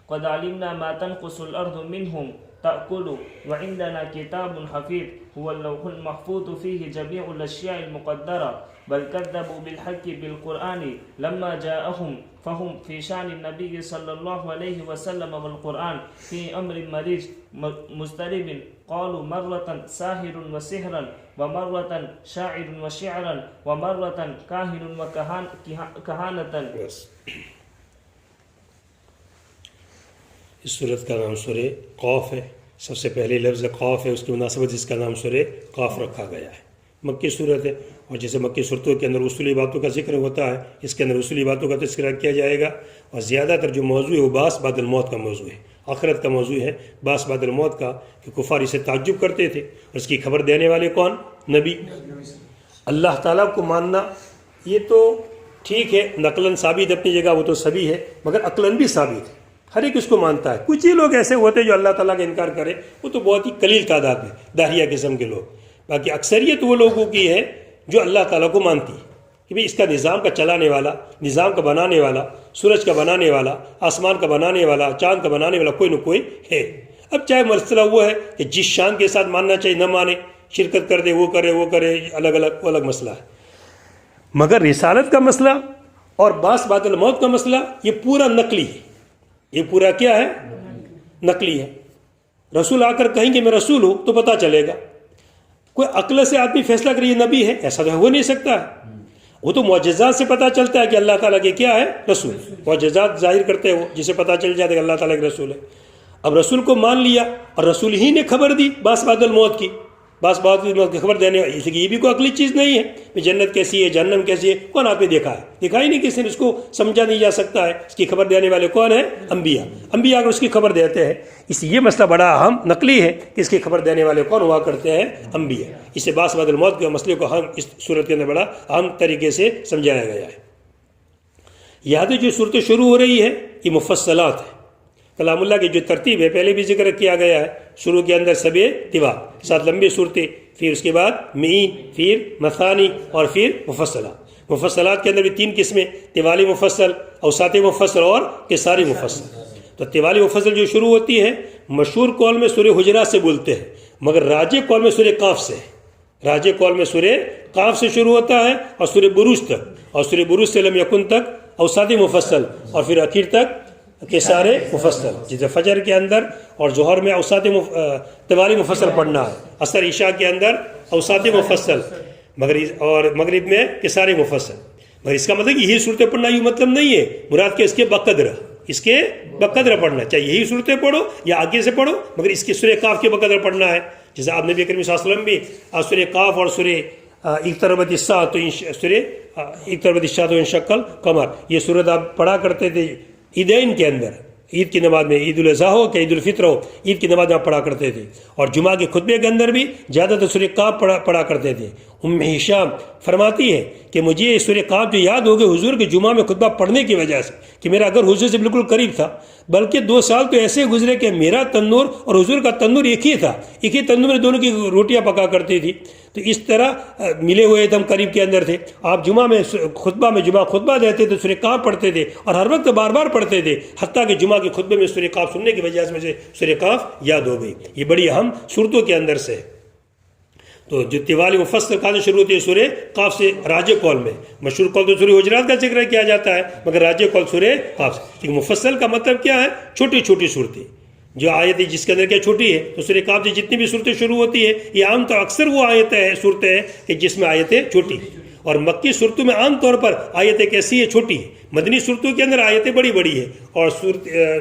قد علمنا ما تنقص الأرض منهم تأكل وعندنا كتاب حفيظ هو اللوح المحفوظ فيه جميع الأشياء المقدرة بل كذبوا بالحق بالقرآن لما جاءهم فهم في شأن النبي صلى الله عليه وسلم والقرآن في أمر مريج مضطرب قالوا مرة ساحر وسحرا ومرة شاعر وشعرا ومرة كاهن وكهانة. اس صورت کا نام سورہ قاف ہے، سب سے پہلے لفظ قاف ہے، اس کی مناسبت اس کا نام سورہ قاف رکھا گیا ہے۔ مکی صورت ہے، اور جیسے مکی صورتوں کے اندر اصولی باتوں کا ذکر ہوتا ہے، اس کے اندر اصولی باتوں کا تذکرہ کیا جائے گا، اور زیادہ تر جو موضوع ہے وہ بعث بعد الموت کا موضوع ہے، آخرت کا موضوع ہے، بعث بعد الموت کا، کہ کفار اسے تعجب کرتے تھے، اور اس کی خبر دینے والے کون؟ نبی۔ اللہ تعالیٰ کو ماننا یہ تو ٹھیک ہے، نقلاً ثابت اپنی جگہ وہ تو سبھی ہے، مگر عقلاً بھی ثابت ہے، ہر ایک اس کو مانتا ہے۔ کچھ ہی لوگ ایسے ہوتے ہیں جو اللہ تعالیٰ کا انکار کرے، وہ تو بہت ہی قلیل تعداد ہے، داہیہ قسم کے لوگ، باقی اکثریت وہ لوگوں کی ہے جو اللہ تعالیٰ کو مانتی ہے کہ بھئی اس کا نظام کا چلانے والا، نظام کا بنانے والا، سورج کا بنانے والا، آسمان کا بنانے والا، چاند کا بنانے والا کوئی نہ کوئی ہے۔ اب چاہے مسئلہ وہ ہے کہ جس شان کے ساتھ ماننا چاہیے نہ مانے، شرکت کر دے، وہ کرے الگ الگ مسئلہ ہے، مگر رسالت کا مسئلہ اور بعث بعد الموت کا مسئلہ یہ پورا نقلی ہے، یہ پورا کیا ہے؟ نقلی ہے۔ رسول آ کر کہیں گے میں رسول ہوں تو پتہ چلے گا، کوئی عقل سے آدمی فیصلہ کرے یہ نبی ہے، ایسا تو ہو نہیں سکتا ہے۔ وہ تو معجزات سے پتہ چلتا ہے کہ اللہ تعالیٰ کے کیا ہے؟ رسول، معجزات ظاہر کرتے ہیں وہ، جسے پتہ چل جاتا ہے کہ اللہ تعالیٰ کے رسول ہے۔ اب رسول کو مان لیا اور رسول ہی نے خبر دی بعث بعد الموت کی، بعث بعد الموت کی خبر دینے، اس لیے یہ بھی کوئی عقلی چیز نہیں ہے کہ جنت کیسی ہے، جہنم کیسی ہے، کون آپ نے دیکھا ہے؟ دکھا ہی نہیں کسی نے، اس کو سمجھا نہیں جا سکتا ہے۔ اس کی خبر دینے والے کون ہیں؟ انبیاء۔ انبیاء اگر اس کی خبر دیتے ہیں، اس یہ مسئلہ بڑا اہم نقلی ہے کہ اس کی خبر دینے والے کون ہوا کرتے ہیں؟ انبیاء۔ اسے بعث بعد الموت کے مسئلے کو ہم اس صورت کے اندر بڑا اہم طریقے سے سمجھایا گیا ہے۔ یہاں سے جو صورتیں شروع ہو رہی ہے یہ مفصلات ہے، کلام اللہ کی جو ترتیب ہے پہلے بھی ذکر کیا گیا ہے، شروع کے اندر سبع طباع، 7 لمبی صورتیں، پھر اس کے بعد معین، پھر مثانی اور پھر مفصلات۔ مفصلات کے اندر بھی 3 قسمیں، طوالی مفصل، اوساط مفصل اور قصاری مفصل۔ تو طوالی مفصل جو شروع ہوتی ہے مشہور قول میں سورہ حجرات سے بولتے ہیں، مگر راجح قول میں سورہ قاف سے، راجح قول میں سورہ قاف سے شروع ہوتا ہے اور سورہ بروج تک، اور سورہ بروج سے لم یکن تک اوساط مفصل، اور پھر اخیر تک قصار مفصل، جیسے فجر کے اندر اور ظہر میں اوساط طوالی مفصل پڑھنا ہے، عصر عشاء کے اندر اوساط مفصل، اور مغرب میں قصار مفصل۔ مگر اس کا مطلب یہی صورتیں پڑھنا یہ مطلب نہیں ہے، مراد کہ اس کے بقدر، اس کے بقدر پڑھنا، چاہے یہی صورتیں پڑھو یا آگے سے پڑھو، مگر اس کے سورہ قاف کے بقدر پڑھنا ہے۔ جیسے آپ نبی کریم صلی اللہ علیہ وسلم بھی سورہ قاف اور سورہ اقتربت الساعۃ وانشق القمر یہ صورت آپ پڑھا کرتے تھے عیدین کے اندر، عید کی نماز میں، عید الاضحیٰ ہو کہ عید الفطر ہو، عید کی نماز آپ پڑھا کرتے تھے، اور جمعہ کے خطبے کے اندر بھی زیادہ تر سورہ قاف پڑھا کرتے تھے۔ ہشام فرماتی ہے کہ مجھے یہ سورہ قاف جو یاد ہو گئے حضور کے جمعہ میں خطبہ پڑھنے کی وجہ سے، کہ میرا گھر حضور سے بالکل قریب تھا، بلکہ 2 سال تو ایسے گزرے کہ میرا تنور اور حضور کا تنور ایک ہی تھا، ایک ہی تنور میں دونوں کی روٹیاں پکا کرتی تھی، تو اس طرح ملے ہوئے تھے، ہم قریب کے اندر تھے۔ آپ جمعہ میں جمعہ خطبہ دیتے تھے، سورہ قاف پڑھتے تھے، اور ہر وقت بار بار پڑھتے تھے، حتیٰ کہ جمعہ کے خطبے میں سورہ قاف سننے کی وجہ سے مجھے سورہ قاف یاد ہو گئی۔ یہ بڑی اہم صورتوں کے اندر سے ہے۔ تو جو طوال مفصل کہاں سے شروع ہوتی ہے؟ سورہ قاف سے راجع قول میں. مشہور قول تو سورہ حجرات کا ذکر کیا جاتا ہے، مگر راجع قول سورہ قاف سے. لیکن مفصل کا مطلب کیا ہے؟ چھوٹی چھوٹی صورتیں. جو آیت ہے جس کے اندر کیا چھوٹی ہے، تو سورہ قاف سے جتنی بھی صورتیں شروع ہوتی ہے یہ عام طور اکثر وہ آیتیں ہیں، صورتیں ہیں کہ جس میں آیتیں چھوٹی ہیں. اور مکی صورتوں میں عام طور پر آیتیں کیسی ہے؟ چھوٹی ہے. مدنی صورتوں کے اندر آیتیں بڑی بڑی ہے اور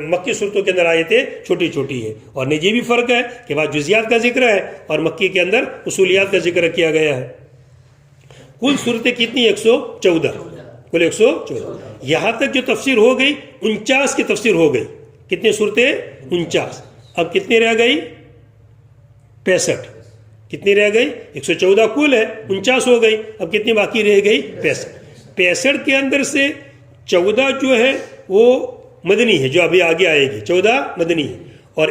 مکی صورتوں کے اندر آیتیں چھوٹی چھوٹی ہے. اور یہ بھی فرق ہے کہ وہاں جزیات کا ذکر ہے اور مکی کے اندر اصولیات کا ذکر کیا گیا ہے. کل صورتیں کتنی؟ 114. کل 114. یہاں تک جو تفسیر ہو گئی 49 کی تفسیر ہو گئی. کتنی صورتیں؟ 49. اب کتنی رہ گئی؟ 65. کتنی رہ گئی؟ 114 کل ہے، 49 ہو گئی. اب کتنی باقی رہ گئی؟ 65. 65 کے اندر سے 14 جو ہے وہ مدنی ہے، جو ابھی آگے آئے گی. 14 مدنی ہے اور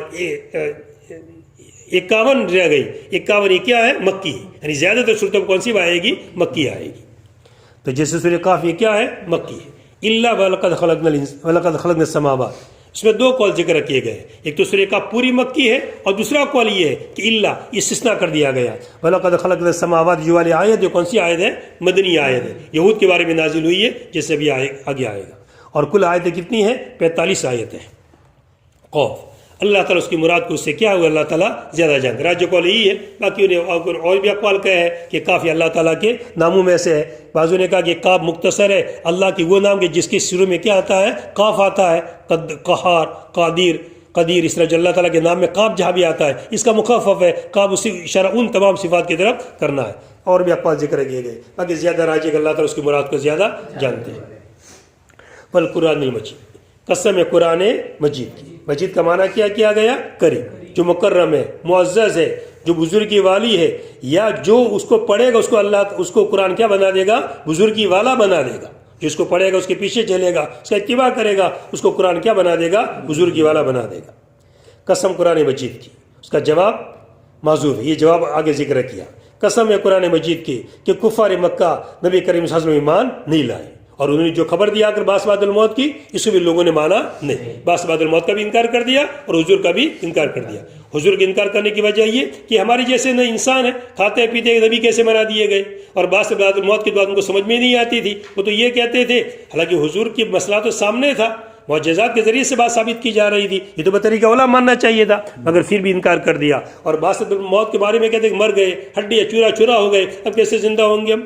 51 رہ گئی. 51 یہ کیا ہے؟ مکی ہے. یعنی زیادہ تر صورتوں کون سی آئے گی؟ مکی آئے گی. تو جیسے سورہ قاف یہ کیا ہے؟ مکی ہے. الا ولقد خلقنا السماوات، اس میں 2 قول ذکر کیے گئے. ایک تو سورہ قاف پوری مکی ہے اور دوسرا قول یہ ہے کہ الا استثناء کر دیا گیا. وَلَقَدْ خَلَقْنَا السَّمَاوَاتِ جو والی آیت جو کون سی آیت ہے؟ مدنی آیت ہے. یہود کے بارے میں نازل ہوئی ہے جیسے بھی آگے آئے گا. اور کل آیتیں کتنی ہیں؟ 45 آیتیں. قوف اللہ تعالیٰ اس کی مراد کو اس سے کیا ہوا اللہ تعالیٰ زیادہ جانتے. راجع قول یہی ہے. باقی انہیں اور بھی اقوال کہے ہے کہ کاف اللہ تعالیٰ کے ناموں میں سے ہے. بعضوں نے کہا کہ کاف مختصر ہے اللہ کی وہ نام کے جس کے شروع میں کیا آتا ہے؟ قاف آتا ہے. قہار، قدیر، اس طرح جو اللہ تعالیٰ کے نام میں قاف جہاں بھی آتا ہے اس کا مخفف ہے. قاف اسی اشارہ ان تمام صفات کی طرف کرنا ہے. اور بھی اقوال ذکر کیے گئے. باقی زیادہ راجع اللہ تعالیٰ اس کی مراد کو زیادہ جانتے ہیں. والقرآن المجید، قسم ہے قرآن مجید کی. مجید کا معنی کیا گیا؟ کریم، جو مکرم ہے، معزز ہے، جو بزرگی والی ہے. یا جو اس کو پڑھے گا اس کو اللہ اس کو قرآن کیا بنا دے گا؟ بزرگی والا بنا دے گا. جو اس کو پڑھے گا اس کے پیچھے چلے گا اس کا اتباع کرے گا اس کو قرآن کیا بنا دے گا؟ بزرگی والا بنا دے گا. قسم قرآن مجید کی، اس کا جواب معذوف ہے. یہ جواب آگے ذکر کیا. قسم ہے قرآن مجید کی کہ کفار مکہ نبی کریم صلی اللہ علیہ وسلم ایمان نہیں لائے اور انہوں نے جو خبر دیا کر باس بعد الموت کی اس کو بھی لوگوں نے مانا نہیں. باس بعد الموت کا بھی انکار کر دیا اور حضور کا بھی انکار کر دیا. حضور کے انکار کرنے کی وجہ یہ کہ ہمارے جیسے نہ انسان ہے، کھاتے پیتے نبی کیسے منا دیے گئے اور باس بعد الموت کی بات ان کو سمجھ میں نہیں آتی تھی. وہ تو یہ کہتے تھے، حالانکہ حضور کی مسئلہ تو سامنے تھا، معجزات کے ذریعے سے بات ثابت کی جا رہی تھی. یہ تو بطریقہ اولا ماننا چاہیے تھا مگر پھر بھی انکار کر دیا. اور باس موت کے بارے میں کہتے کہ مر گئے، ہڈیاں چورا چورا ہو گئے، اب کیسے زندہ ہوں گے ہم.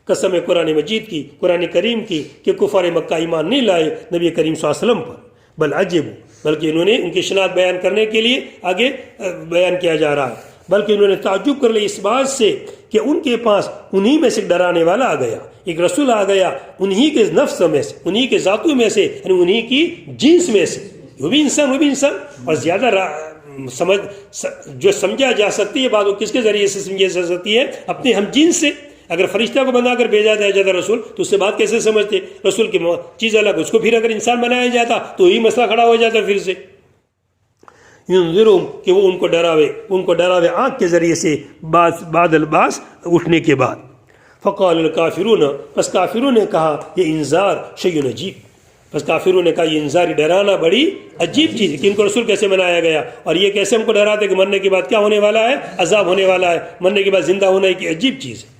قسم ہے قرآن مجید کی، قرآن کریم کی کہ کفار مکہ ایمان نہیں لائے نبی کریم صلی اللہ علیہ وسلم پر. بل عجبوا، بلکہ انہوں نے ان کی شناخت بیان کرنے کے لیے آگے بیان کیا جا رہا ہے، بلکہ انہوں نے تعجب کر لی اس بات سے کہ ان کے پاس انہی میں سے ایک ڈرانے والا آ گیا، ایک رسول آ گیا انہی کے نفس میں سے، انہی کے ذاتوں میں سے، یعنی انہی کی جنس میں سے. وہ بھی انسان اور زیادہ سمجھ جو سمجھا جا سکتی ہے بات وہ کس کے ذریعے سے سمجھی جا سکتی ہے؟ اپنے ہم جنس سے. اگر فرشتہ کو بنا کر بھیجا جاتا رسول تو اس سے بات کیسے سمجھتے؟ رسول کی چیز الگ، اس کو پھر اگر انسان بنایا جاتا تو یہی مسئلہ کھڑا ہو جاتا پھر سے. ینذرہم کہ وہ ان کو ڈراوے آنکھ کے ذریعے سے بعد الباس اٹھنے کے بعد. فقال الکافرون، پس کافروں نے کہا یہ انذار شیء عجیب. پس کافروں نے کہا یہ انذار ڈرانا بڑی عجیب چیز ہے کہ ان کو رسول کیسے بنایا گیا اور یہ کیسے ہم کو ڈراتے کہ مرنے کے بعد کیا ہونے والا ہے؟ عذاب ہونے والا ہے، مرنے کے بعد زندہ ہونے کی عجیب چیز ہے.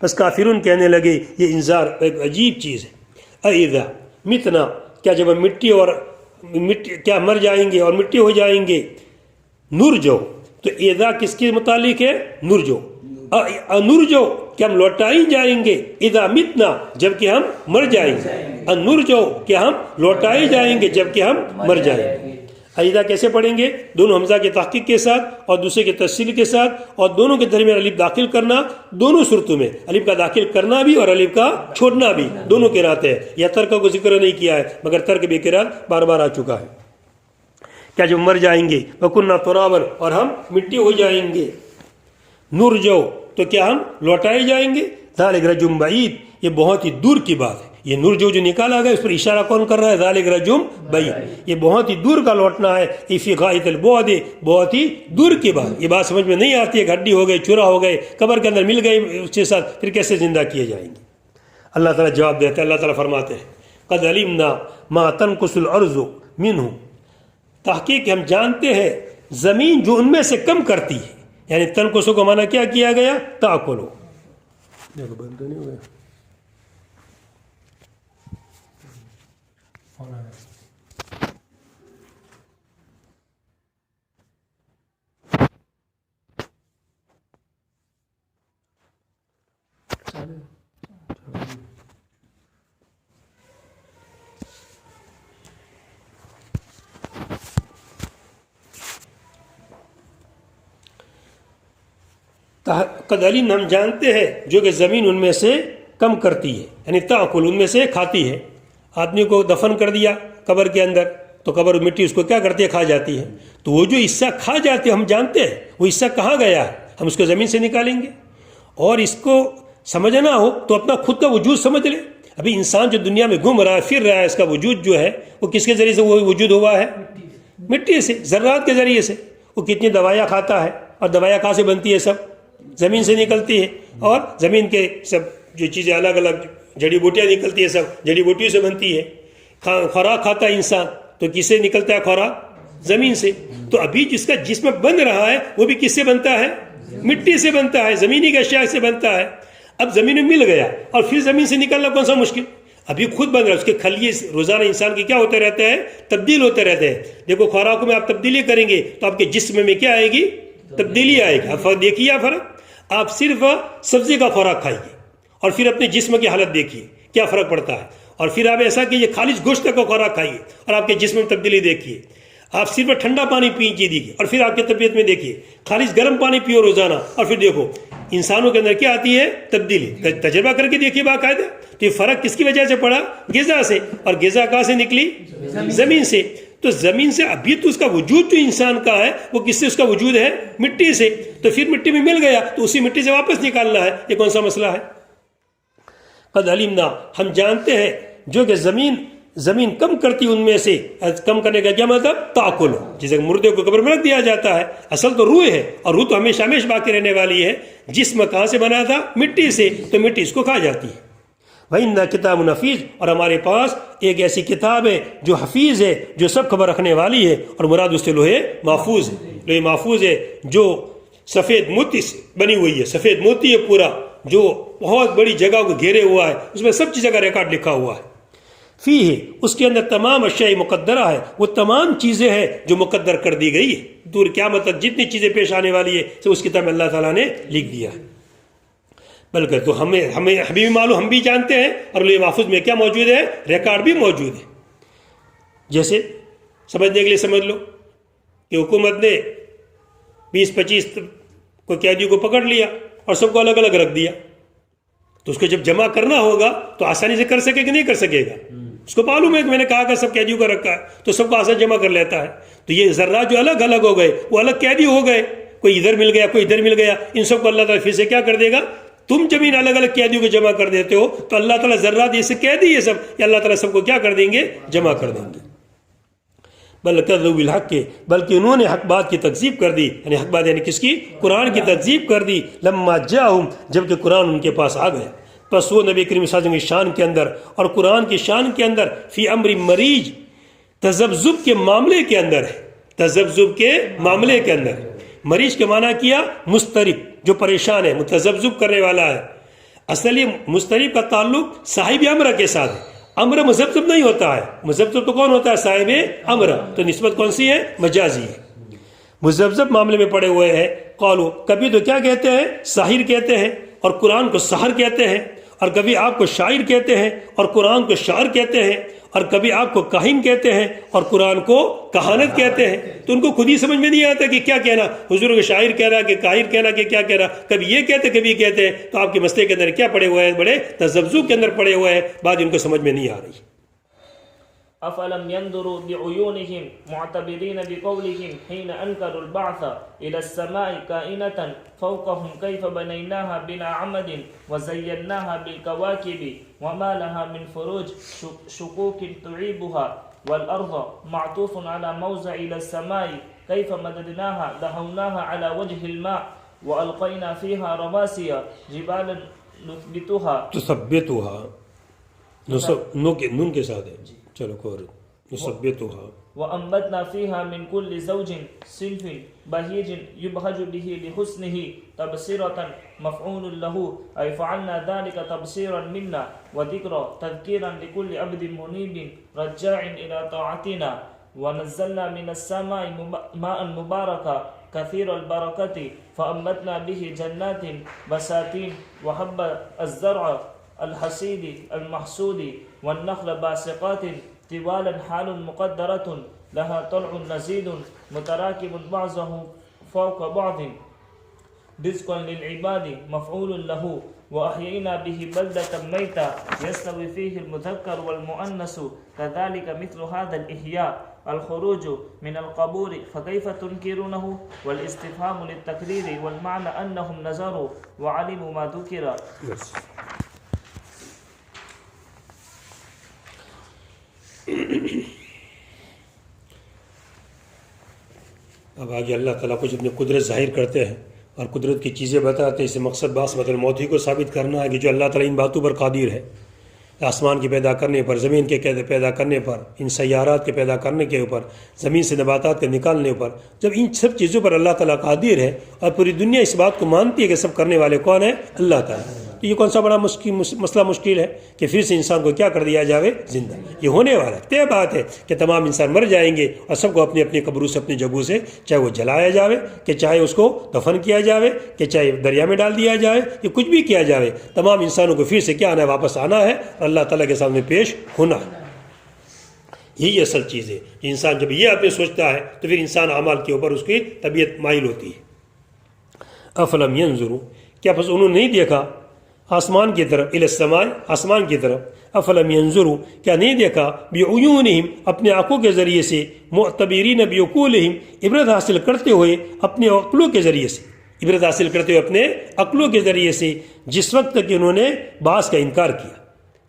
بس کافرون کہنے لگے یہ انذار ایک عجیب چیز ہے. اذا متنا، کیا جب ہم مٹی کیا مر جائیں گے اور مٹی ہو جائیں گے؟ نرجو، تو اذا کس کے متعلق ہے؟ نرجو. نرجو کہ ہم لوٹائی جائیں گے. اذا متنا جبکہ ہم مر جائیں گے. نرجو کہ ہم لوٹائی جائیں گے جبکہ ہم مر جائیں گے. اذا کیسے پڑھیں گے؟ دونوں حمزہ کے تحقیق کے ساتھ اور دوسرے کے تفصیل کے ساتھ اور دونوں کے درمیان الف داخل کرنا. دونوں صورتوں میں الف کا داخل کرنا بھی اور الف کا چھوڑنا بھی دونوں قرات ہے. یا ترک کو ذکر نہیں کیا ہے مگر ترک بھی قرات بار بار آ چکا ہے. کیا جب مر جائیں گے وَكُنَّا تُرَابًا اور ہم مٹی ہو جائیں گے. نرجو تو کیا ہم لوٹائے جائیں گے. ذَلِكَ رَجُمْ بَعِيدٌ یہ بہت ہی دور کی بات ہے. یہ نرجو جو نکالا گیا اس پر اشارہ کون کر رہا ہے؟ ذالک رجم بعید، یہ بہت ہی دور کا لوٹنا ہے. فی غایت البعد بہت ہی دور کی بات. یہ بات سمجھ میں نہیں آتی ہے کہ ہڈی ہو گئے، چورا ہو گئے، قبر کے اندر مل گئے اس کے ساتھ، پھر کیسے زندہ کیے جائیں گے؟ اللہ تعالیٰ جواب دیتے ہیں. اللہ تعالیٰ فرماتے ہیں قد علمنا ما تنقص الارض منہ، تحقیق ہم جانتے ہیں زمین جو ان میں سے کم کرتی ہے، یعنی تنقصو کا معنی کیا کیا گیا؟ تاکلو. دیکھو بند تو نہیں ہو گیا. قد علیم ہم جانتے ہیں جو کہ زمین ان میں سے کم کرتی ہے، یعنی تاکل ان میں سے کھاتی ہے. آدمی کو دفن کر دیا قبر کے اندر تو قبر مٹی اس کو کیا کرتی ہے؟ کھا جاتی ہے. تو وہ جو حصہ کھا جاتے ہم جانتے ہیں وہ حصہ کہاں گیا ہے، ہم اس کو زمین سے نکالیں گے. اور اس کو سمجھنا ہو تو اپنا خود کا وجود سمجھ لے. ابھی انسان جو دنیا میں گھوم رہا ہے پھر رہا ہے، اس کا وجود جو ہے وہ کس کے ذریعے سے وہ وجود ہوا ہے؟ مٹی سے، ذرات کے ذریعے سے. وہ کتنی دوائیاں کھاتا ہے، اور دوائیاں کہاں سے بنتی ہے؟ سب زمین سے نکلتی ہے. اور زمین کے سب جو چیزیں الگ الگ جڑی بوٹیاں نکلتی ہیں، سب جڑی بوٹیوں سے بنتی ہے. خوراک کھاتا ہے انسان تو کس سے نکلتا ہے خوراک؟ زمین سے. تو ابھی جس کا جسم بن رہا ہے وہ بھی کس سے بنتا ہے؟ مٹی سے بنتا ہے، زمینی کے اشیاء سے بنتا ہے. اب زمین میں مل گیا اور پھر زمین سے نکلنا کون سا مشکل؟ ابھی خود بن رہا ہے. اس کے خلیے روزانہ انسان کی کیا ہوتے رہتے ہیں؟ تبدیل ہوتے رہتے ہیں. دیکھو خوراکوں میں آپ تبدیلی کریں گے تو آپ کے جسم میں کیا آئے گی؟ تبدیلی آئے گی. اب دیکھیے آپ فرق. آپ صرف سبزی کا خوراک کھائیے اور پھر اپنے جسم کی حالت دیکھیے کیا فرق پڑتا ہے. اور پھر آپ ایسا کیجیے خالص گوشت کا خوراک کھائیے اور آپ کے جسم میں تبدیلی دیکھیے. آپ صرف ٹھنڈا پانی پیجیے اور پھر آپ کی طبیعت میں دیکھیے خالص گرم پانی پیو روزانہ اور پھر دیکھو انسانوں کے اندر کیا آتی ہے؟ تبدیلی. تجربہ کر کے دیکھیے باقاعدہ. تو یہ فرق کس کی وجہ سے پڑا؟ غذا سے. اور غذا کہاں سے نکلی؟ زمین سے. تو زمین سے ابھی تو اس کا وجود جو انسان کا ہے وہ کس سے اس کا وجود ہے؟ مٹی سے. تو پھر مٹی میں مل گیا تو اسی مٹی سے واپس نکالنا ہے. یہ کون سا مسئلہ ہے؟ قد علمنا ہم جانتے ہیں جو کہ زمین کم کرتی ان میں سے. کم کرنے کا کیا مطلب؟ تاکل. جسے مردے کو قبر میں رکھ دیا جاتا ہے، اصل تو روح ہے اور روح تو ہمیشہ ہمیشہ باقی رہنے والی ہے. جسم کہاں سے بنا تھا؟ مٹی سے. تو مٹی اس کو کھا جاتی ہے. وَإِنَّا کتاب حفیظ اور ہمارے پاس ایک ایسی کتاب ہے جو حفیظ ہے، جو سب خبر رکھنے والی ہے. اور مراد اس سے لوہے محفوظ ہے. لوہے محفوظ ہے جو سفید موتی سے بنی ہوئی ہے. سفید موتی ہے پورا، جو بہت بڑی جگہ کو گھیرے ہوا ہے. اس میں سب چیزوں کا ریکارڈ لکھا ہوا ہے. فی ہے اس کے اندر تمام اشیاء مقدرہ ہے. وہ تمام چیزیں ہیں جو مقدر کر دی گئی ہے. دور قیامت تک جتنی چیزیں پیش آنے والی ہے تو اس کتاب میں اللہ تعالیٰ نے لکھ دیا ہے. بلکہ تو ہمیں بھی معلوم، ہم بھی جانتے ہیں. اور لوح محفوظ میں کیا موجود ہے؟ ریکارڈ بھی موجود ہے. جیسے سمجھنے کے لیے سمجھ لو کہ حکومت نے 20-25 کو قیدیوں کو پکڑ لیا اور سب کو الگ الگ رکھ دیا. تو اس کو جب جمع کرنا ہوگا تو آسانی سے کر سکے کہ نہیں کر سکے گا؟ اس کو معلوم ہے کہ میں نے کہا کہ سب قیدیوں کو رکھا ہے تو سب کو آسان جمع کر لیتا ہے. تو یہ ذرات جو الگ الگ ہو گئے وہ الگ قیدی ہو گئے. کوئی ادھر مل گیا، کوئی ادھر مل گیا. ان سب کو اللہ تعالیٰ پھر سے کیا کر دے گا؟ تم جب ان الگ الگ قیدیوں کو جمع کر دیتے ہو تو اللہ تعالیٰ ذرات یہ سے قیدی یہ سب، یا اللہ تعالیٰ سب کو کیا کر دیں گے؟ جمع کر دیں گے. بلکہ بالحق کے بلکہ انہوں نے حق بات کی تکذیب کر دی. یعنی حق بات یعنی کس کی؟ قرآن کی تکذیب کر دی. لما جاءہم جبکہ قرآن ان کے پاس آ گیا. پس وہ نبی کریم صلی اللہ علیہ وسلم کی شان کے اندر اور قرآن کی شان کے اندر فی امر مریج تذبذب کے معاملے کے اندر ہے. تذبذب کے معاملے کے اندر. مریج کے معنی کیا؟ مضطرب، جو پریشان ہے، متذبذب کرنے والا ہے. اصل یہ مضطرب کا تعلق صاحب امر کے ساتھ ہے. امر مذبذب نہیں ہوتا ہے. مذبذب تو کون ہوتا ہے؟ صاحب امر. تو نسبت کون سی ہے؟ مجازی ہے. مذبذب معاملے میں پڑے ہوئے ہیں. قالو کبھی تو کیا کہتے ہیں؟ ساحر کہتے ہیں اور قرآن کو سحر کہتے ہیں. اور کبھی آپ کو شاعر کہتے ہیں اور قرآن کو شعر کہتے ہیں. اور کبھی آپ کو کاہن کہتے ہیں اور قرآن کو کہانت کہتے ہیں. تو ان کو خود ہی سمجھ میں نہیں آتا کہ کیا کہنا. حضور کو شاعر کہہ رہا کہ کاہن کہہ رہا کہ کیا کہہ رہا. کبھی یہ کہتے کبھی کہتے ہیں. تو آپ کے مسئلے کے اندر کیا پڑے ہوئے ہیں؟ بڑے تذبذب کے اندر پڑے ہوئے ہیں. بات ان کو سمجھ میں نہیں آ رہی. أفلم ينظروا بعيونهم معتبرين بقولهم حين أنكروا البعث إلى السماء كائنة فوقهم كيف بنيناها بلا عمد وزيناها بالكواكب وما لها من فروج شكوك تعيبها والأرض معطوف على موضع إلى السماء كيف مددناها دهوناها على وجه الماء وألقينا فيها رواسي جبالا نثبتها نون کے ساتھ ہے. چلو نثبتها وأنبتنا فيها من كل زوج صنف بهيج يبهج به لحسنه تبصرة مفعول له أي فعلنا ذلك تبصيرا منا وذكرى تذكيرا لكل عبد منيب رجاع إلى طاعتنا ونزلنا من السماء ماء مباركا كثير البركة فأنبتنا به جنات بساتين وحب الزرع الحصيد المحصود والنخل باسقات طوالا حال مقدرة لها طلع نزيد متراكب بعضه فوق بعض رزقا للعباد مفعول له وأحيينا به بلدة ميتا يستوي فيه المذكر والمؤنث كذلك مثل هذا الإحياء الخروج من القبور فكيف تنكرونه والاستفهام للتكرير والمعنى أنهم نظروا وعلموا ما ذكر. اب آگے اللہ تعالیٰ کچھ اپنی قدرت ظاہر کرتے ہیں اور قدرت کی چیزیں بتاتے ہیں. اسے مقصد باسمت الموت ہی کو ثابت کرنا ہے کہ جو اللہ تعالیٰ ان باتوں پر قادر ہے، آسمان کے پیدا کرنے پر، زمین کے پیدا کرنے پر، ان سیارات کے پیدا کرنے کے اوپر، زمین سے نباتات کے نکالنے پر. جب ان سب چیزوں پر اللہ تعالیٰ قادر ہے اور پوری دنیا اس بات کو مانتی ہے کہ سب کرنے والے کون ہیں؟ اللہ تعالیٰ، تو یہ کون سا بڑا مسئلہ مشکل ہے کہ پھر سے انسان کو کیا کر دیا جاوے؟ زندہ. یہ ہونے والا ہے، طے بات ہے کہ تمام انسان مر جائیں گے اور سب کو اپنی اپنی قبروں سے، اپنی جگہوں سے، چاہے وہ جلایا جاوے، کہ چاہے اس کو دفن کیا جاوے، کہ چاہے دریا میں ڈال دیا جائے، یہ کچھ بھی کیا جاوے، تمام انسانوں کو پھر سے کیا آنا ہے؟ واپس آنا ہے اور اللہ تعالیٰ کے سامنے پیش ہونا ہے. یہی اصل چیز ہے. انسان جب یہ اپنے سوچتا ہے تو پھر انسان اعمال کے اوپر اس کی طبیعت مائل ہوتی ہے. افلم ینظروا، کیا بس انہوں نے نہیں دیکھا آسمان کی طرف، الی السماء، آسمان کی طرف. افلم ینظروا، کیا نہیں دیکھا، بعیونہم، اپنے آنکھوں کے ذریعے سے، معتبرین بعقولہم، عبرت حاصل کرتے ہوئے اپنے عقلوں کے ذریعے سے، عبرت حاصل کرتے ہوئے اپنے عقلوں کے ذریعے سے، جس وقت تک انہوں نے بعث کا انکار کیا.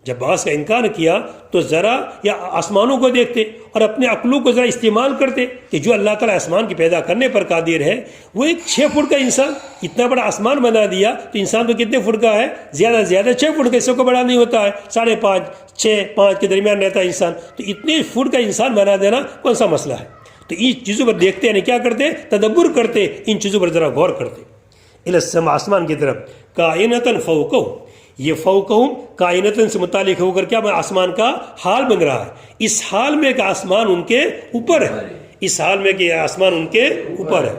جب بعث کا انکار کیا تو ذرا یا آسمانوں کو دیکھتے اور اپنے عقلوں کو ذرا استعمال کرتے کہ جو اللہ تعالیٰ آسمان کی پیدا کرنے پر قادر ہے، وہ ایک 6 فٹ کا انسان اتنا بڑا آسمان بنا دیا، تو انسان تو کتنے فٹ کا ہے؟ زیادہ سے زیادہ 6 فٹ کا، اس سے کو بڑا نہیں ہوتا ہے، 5.5 6 5 کے درمیان رہتا ہے انسان. تو اتنے فٹ کا انسان بنا دینا کون سا مسئلہ ہے؟ تو ان چیزوں پر دیکھتے ہیں، کیا کرتے؟ تدبر کرتے، ان چیزوں پر ذرا غور کرتے. الی السماء، آسمان کی طرف، کائنۃ فوقہم، یہ فوقہم کائنتن سے متعلق ہو کر کیا آسمان کا حال بن رہا ہے. اس حال میں کہ آسمان ان کے اوپر ہے، اس حال میں کہ آسمان ان کے اوپر ہے.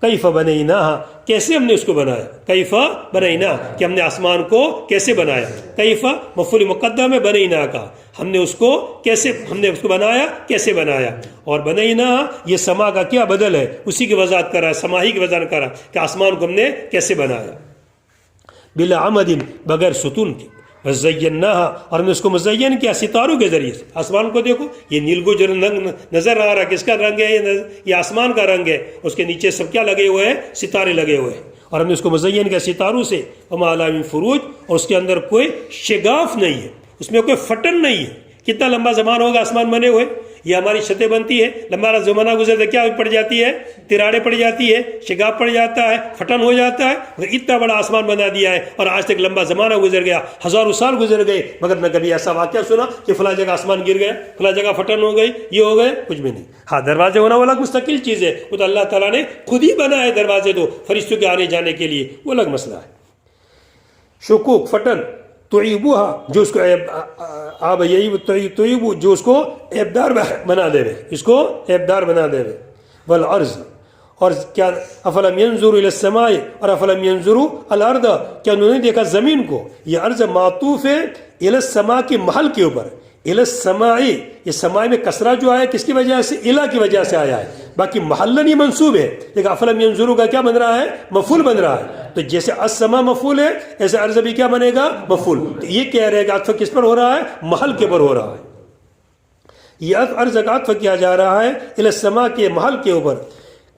کیف بنیناہا، کیسے ہم نے اس کو بنایا؟ کیف بنینا، کہ ہم نے آسمان کو کیسے بنایا. کیف مفعول مقدم ہے بنینا کا، ہم نے اس کو کیسے، ہم نے اس کو بنایا، کیسے بنایا. اور بنینا یہ سما کا کیا بدل ہے، اسی کی وضاحت کر رہا ہے، سما ہی کی وضاحت کر رہا ہے کہ آسمان کو ہم نے کیسے بنایا. بلا عمد، بغیر ستون کے. وزیناہا، اور ہم نے اس کو مزین کیا ستاروں کے ذریعے سے. آسمان کو دیکھو، یہ نیلگو جو نظر آ رہا ہے، کس کا رنگ ہے؟ یہ آسمان کا رنگ ہے. اس کے نیچے سب کیا لگے ہوئے ہیں؟ ستارے لگے ہوئے ہیں. اور ہم نے اس کو مزین کیا ستاروں سے. وما لها من فروج، اور اس کے اندر کوئی شگاف نہیں ہے، اس میں کوئی پھٹن نہیں ہے. کتنا لمبا زمان ہوگا آسمان بنے ہوئے؟ یہ ہماری چھتیں بنتی ہے، لمبا زمانہ گزرتا کیا پڑ جاتی ہے؟ تراڑے پڑ جاتی ہے، شگاف پڑ جاتا ہے، پھٹن ہو جاتا ہے. مگر اتنا بڑا آسمان بنا دیا ہے اور آج تک لمبا زمانہ گزر گیا، ہزاروں سال گزر گئے، مگر نہ کبھی ایسا واقعہ سنا کہ فلاں جگہ آسمان گر گیا، فلاں جگہ پھٹن ہو گئی، یہ ہو گئے، کچھ بھی نہیں. ہاں دروازے ہونا وہ الگ مستقل چیز ہے، وہ تو اللہ تعالیٰ نے خود ہی بنایا ہے دروازے، تو فرشتوں کے آنے جانے کے لیے وہ الگ مسئلہ ہے. شکوک، پھٹن، تعیبوہا، جو اس کو آب یہی طیبو، جو اس کو عیبدار بنا دے رہے، اس کو عیبدار بنا دے رہے. والارض، اور کیا افلم ینظروا الی السماء، اور افلم ینظروا الارض، کیا انہوں نے دیکھا زمین کو. یہ ارض معطوف ہے الی السماء کے محل کے اوپر. الی السماء، یہ سماء میں کسرہ جو آیا کس کی وجہ سے؟ الی کی وجہ سے آیا ہے، باقی محلن ہی منصوب ہے. لیکن افلم ینظروا کا کیا بن رہا ہے؟ مفعول بن رہا ہے. تو جیسے السماء مفعول ہے، ایسے ارض بھی کیا بنے گا؟ مفعول. تو یہ کہہ رہے کہ عطف کس پر ہو رہا ہے؟ محل کے پر ہو رہا ہے. یہ ارض کا عطف کیا جا رہا ہے الی السماء کے محل کے اوپر.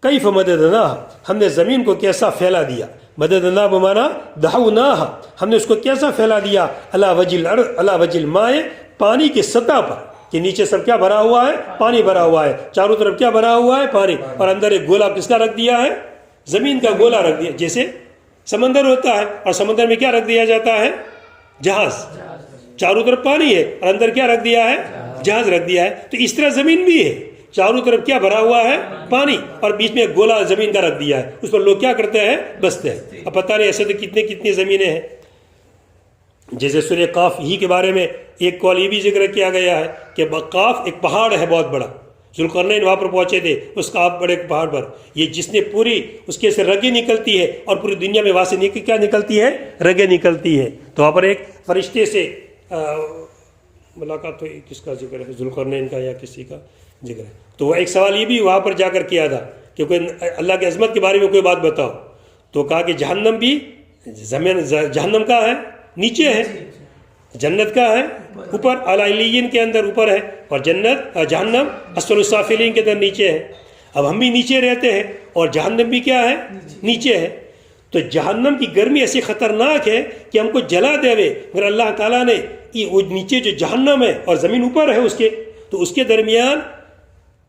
کیف مددناہ، ہم نے زمین کو کیسا پھیلا دیا. مددناہ بمانا دحوناہ، ہم نے اس کو کیسا پھیلا دیا. علی وجہ الارض، علی وجہ الماء، پانی کی سطح پر، کہ نیچے سب کیا بھرا ہوا ہے؟ پانی بھرا ہوا ہے. چاروں طرف کیا بھرا ہوا ہے؟ پانی. اور اندر ایک گولا کس کا رکھ دیا ہے؟ زمین کا گولا رکھ دیا. جیسے سمندر ہوتا ہے اور سمندر میں کیا رکھ دیا جاتا ہے؟ جہاز. چاروں طرف پانی ہے اور اندر کیا رکھ دیا ہے؟ جہاز رکھ دیا ہے. تو اس طرح زمین بھی ہے, چاروں طرف کیا بھرا ہوا ہے؟ پانی, اور بیچ میں گولا زمین کا رکھ دیا ہے, اس پر لوگ کیا کرتے ہیں؟ بستے ہیں. اب پتہ نہیں ایسے تو کتنی زمینیں ہیں. جیسے سورہ قاف ہی کے بارے میں ایک قول یہ بھی ذکر کیا گیا ہے کہ قاف ایک پہاڑ ہے بہت بڑا, ذوالقرنین وہاں پر پہنچے تھے اس قاف بڑے پہاڑ پر. یہ جس نے پوری اس کے سے رگیں نکلتی ہے اور پوری دنیا میں وہاں سے کیا نکلتی ہے؟ رگیں نکلتی ہے. تو وہاں پر ایک فرشتے سے ملاقات ہوئی, کس کا ذکر ہے؟ ذوالقرنین کا یا کسی کا ذکر ہے. تو وہ ایک سوال یہ بھی وہاں پر جا کر کیا تھا کہ کوئی اللہ کی عظمت کے بارے میں کوئی بات بتاؤ. تو کہا کہ جہنم بھی, جہنم کا ہے نیچے ہے, جنت کا ہے اوپر, اعلیٰ علیین کے اندر اوپر ہے, اور جہنم اسفل السافلین کے اندر نیچے ہے. اب ہم بھی نیچے رہتے ہیں اور جہنم بھی کیا ہے؟ نیچے ہے. تو جہنم کی گرمی ایسی خطرناک ہے کہ ہم کو جلا دے وے, مگر اللہ تعالیٰ نے وہ نیچے جو جہنم ہے اور زمین اوپر ہے اس کے, تو اس کے درمیان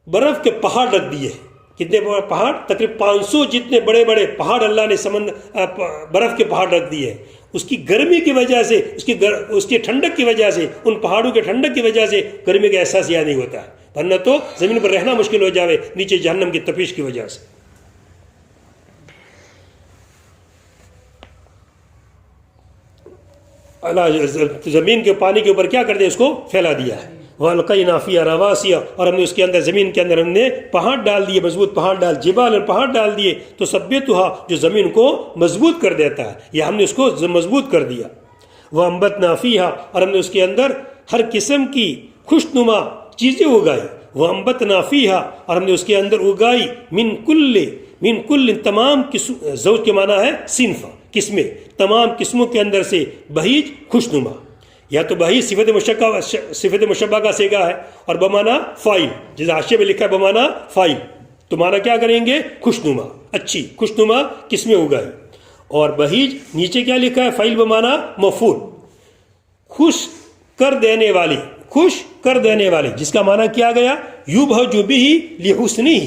برف کے پہاڑ رکھ دیے. کتنے پہاڑ؟ تقریباً 500 جتنے بڑے بڑے پہاڑ اللہ نے برف کے پہاڑ رکھ دیے. اس کی گرمی کی وجہ سے, اس کی ٹھنڈک کی وجہ سے, ان پہاڑوں کے ٹھنڈک کی وجہ سے گرمی کا احساس یاد نہیں ہوتا ہے, ورنہ تو زمین پر رہنا مشکل ہو جاوے نیچے جہنم کی تپش کی وجہ سے. اللہ زمین کے پانی کے اوپر کیا کر دیا؟ اس کو پھیلا دیا ہے. وَأَلْقَيْنَا فِيهَا رَوَاسِيَ, اور ہم نے اس کے اندر زمین کے اندر ہم نے پہاڑ ڈال دیے, مضبوط پہاڑ جبال پہاڑ ڈال دیے. تو ثبتها, جو زمین کو مضبوط کر دیتا ہے, یا ہم نے اس کو مضبوط کر دیا. وَأَنبَتْنَا فِيهَا, اور ہم نے اس کے اندر ہر قسم کی خوشنما چیزیں اگائی. وَأَنبَتْنَا فِيهَا, اور ہم نے اس کے اندر اگائی من کل تمام زوج کے معنی ہے صنف, قسمیں, تمام قسموں کے اندر سے بہیج خوشنما. یا تو بہیج صفت مشبہ کا صیغہ ہے اور بمانا فائل, جیسے حاشیے میں لکھا ہے بمانا فائل, تو معنی کیا کریں گے؟ خوشنما, اچھی خوشنما قسمیں اگائی. اور بہیج نیچے کیا لکھا ہے؟ فائل بمانا مفعول, خوش کر دینے والی, خوش کر دینے والی, جس کا معنی کیا گیا؟ یبہج بہ لحسنہ,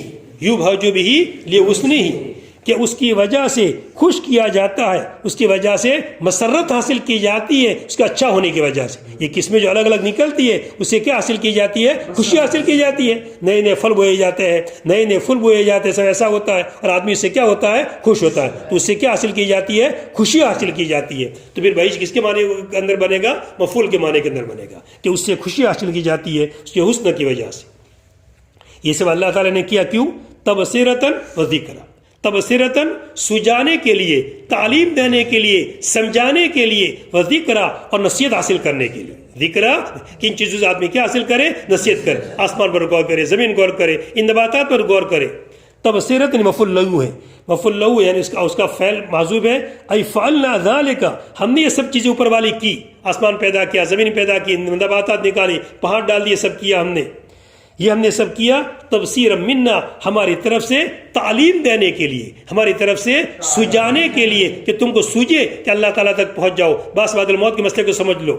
یبہج بہ لحسنہ, کہ اس کی وجہ سے خوش کیا جاتا ہے, اس کی وجہ سے مسرت حاصل کی جاتی ہے, اس کا اچھا ہونے کی وجہ سے. یہ قسمیں جو الگ الگ نکلتی ہے اس سے کیا حاصل کی جاتی ہے؟ خوشی حاصل کی جاتی ہے. نئے نئے پھل بوئے جاتے ہیں, نئے نئے پھول بوئے جاتے ہیں, سب ایسا ہوتا ہے, اور آدمی اس سے کیا ہوتا ہے؟ خوش ہوتا ہے. تو اس سے کیا حاصل کی جاتی ہے؟ خوشی حاصل کی جاتی ہے. تو پھر بہیج کس کے معنی کے اندر بنے گا؟ مفعول کے معنی کے اندر بنے گا, کہ اس سے خوشی حاصل کی جاتی ہے اس کے حسن کی وجہ سے. یہ سب اللہ تعالیٰ نے کیا کیوں؟ تبصرۃ و ذکر, تبصرتاً سجانے کے لیے, تعلیم دینے کے لیے, سمجھانے کے لیے, و ذکرہ اور نصیحت حاصل کرنے کے لیے. ذکرہ کن چیزوں سے آدمی کیا حاصل کرے؟ نصیحت کرے, آسمان پر غور کرے, زمین غور کرے, ان نباتات پر غور کرے. تبصرۃ مفعول لہو ہے, مفعول لہو یعنی اس کا فعل محذوف ہے. ای فعلنا ذالک, ہم نے یہ سب چیزیں اوپر والی کی, آسمان پیدا کیا, زمین پیدا کی, نباتات نکالی, پہاڑ ڈال دیے, سب کیا ہم نے. یہ ہم نے سب کیا تبصیر منا, ہماری طرف سے تعلیم دینے کے لیے, ہماری طرف سے سجانے کے لیے, کہ تم کو سوجے کہ اللہ تعالیٰ تک پہنچ جاؤ, باس بعد الموت کے مسئلے کو سمجھ لو.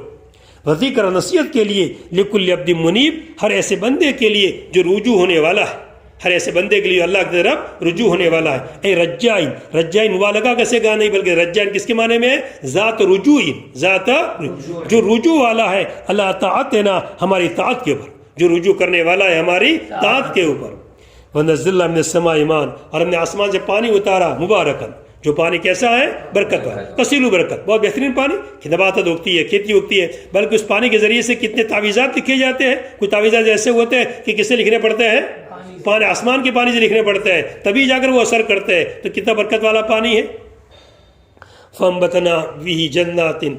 وذکر, نصیحت کے لیے, لکل عبد منیب, ہر ایسے بندے کے لیے جو رجوع ہونے والا ہے, ہر ایسے بندے کے لیے اللہ کی طرف رجوع ہونے والا ہے. اے رجائن, رجائن مبالغہ کا صیغہ نہیں بلکہ رجائن کس کے معنی میں ہے؟ ذات رجوع, ذات جو رجوع والا ہے, اللہ طاعتنا, ہماری طاعت کے اوپر, جو رجوع کرنے والا ہے ہماری طاعت کے اوپر. وَنَزِّلْنَا مِنَ السَّمَاءِ مَاءً, اور ہم نے آسمان سے پانی اتارا, مبارکاً, جو پانی کیسا ہے؟ برکت ہے, کثیر برکت, بہت بہترین پانی, کہ نباتات اگتی ہے, کھیتی اگتی ہے. بلکہ اس پانی کے ذریعے سے کتنے تعویذات لکھے جاتے ہیں. کچھ تعویذات ایسے ہوتے ہیں کہ کس سے لکھنے پڑتے ہیں؟ پانی, آسمان کے پانی سے لکھنے پڑتے ہیں, تبھی جا کر وہ اثر کرتے ہیں. تو کتنا برکت والا پانی ہے. فَأَنبَتْنَا بِهِ جَنَّاتٍ,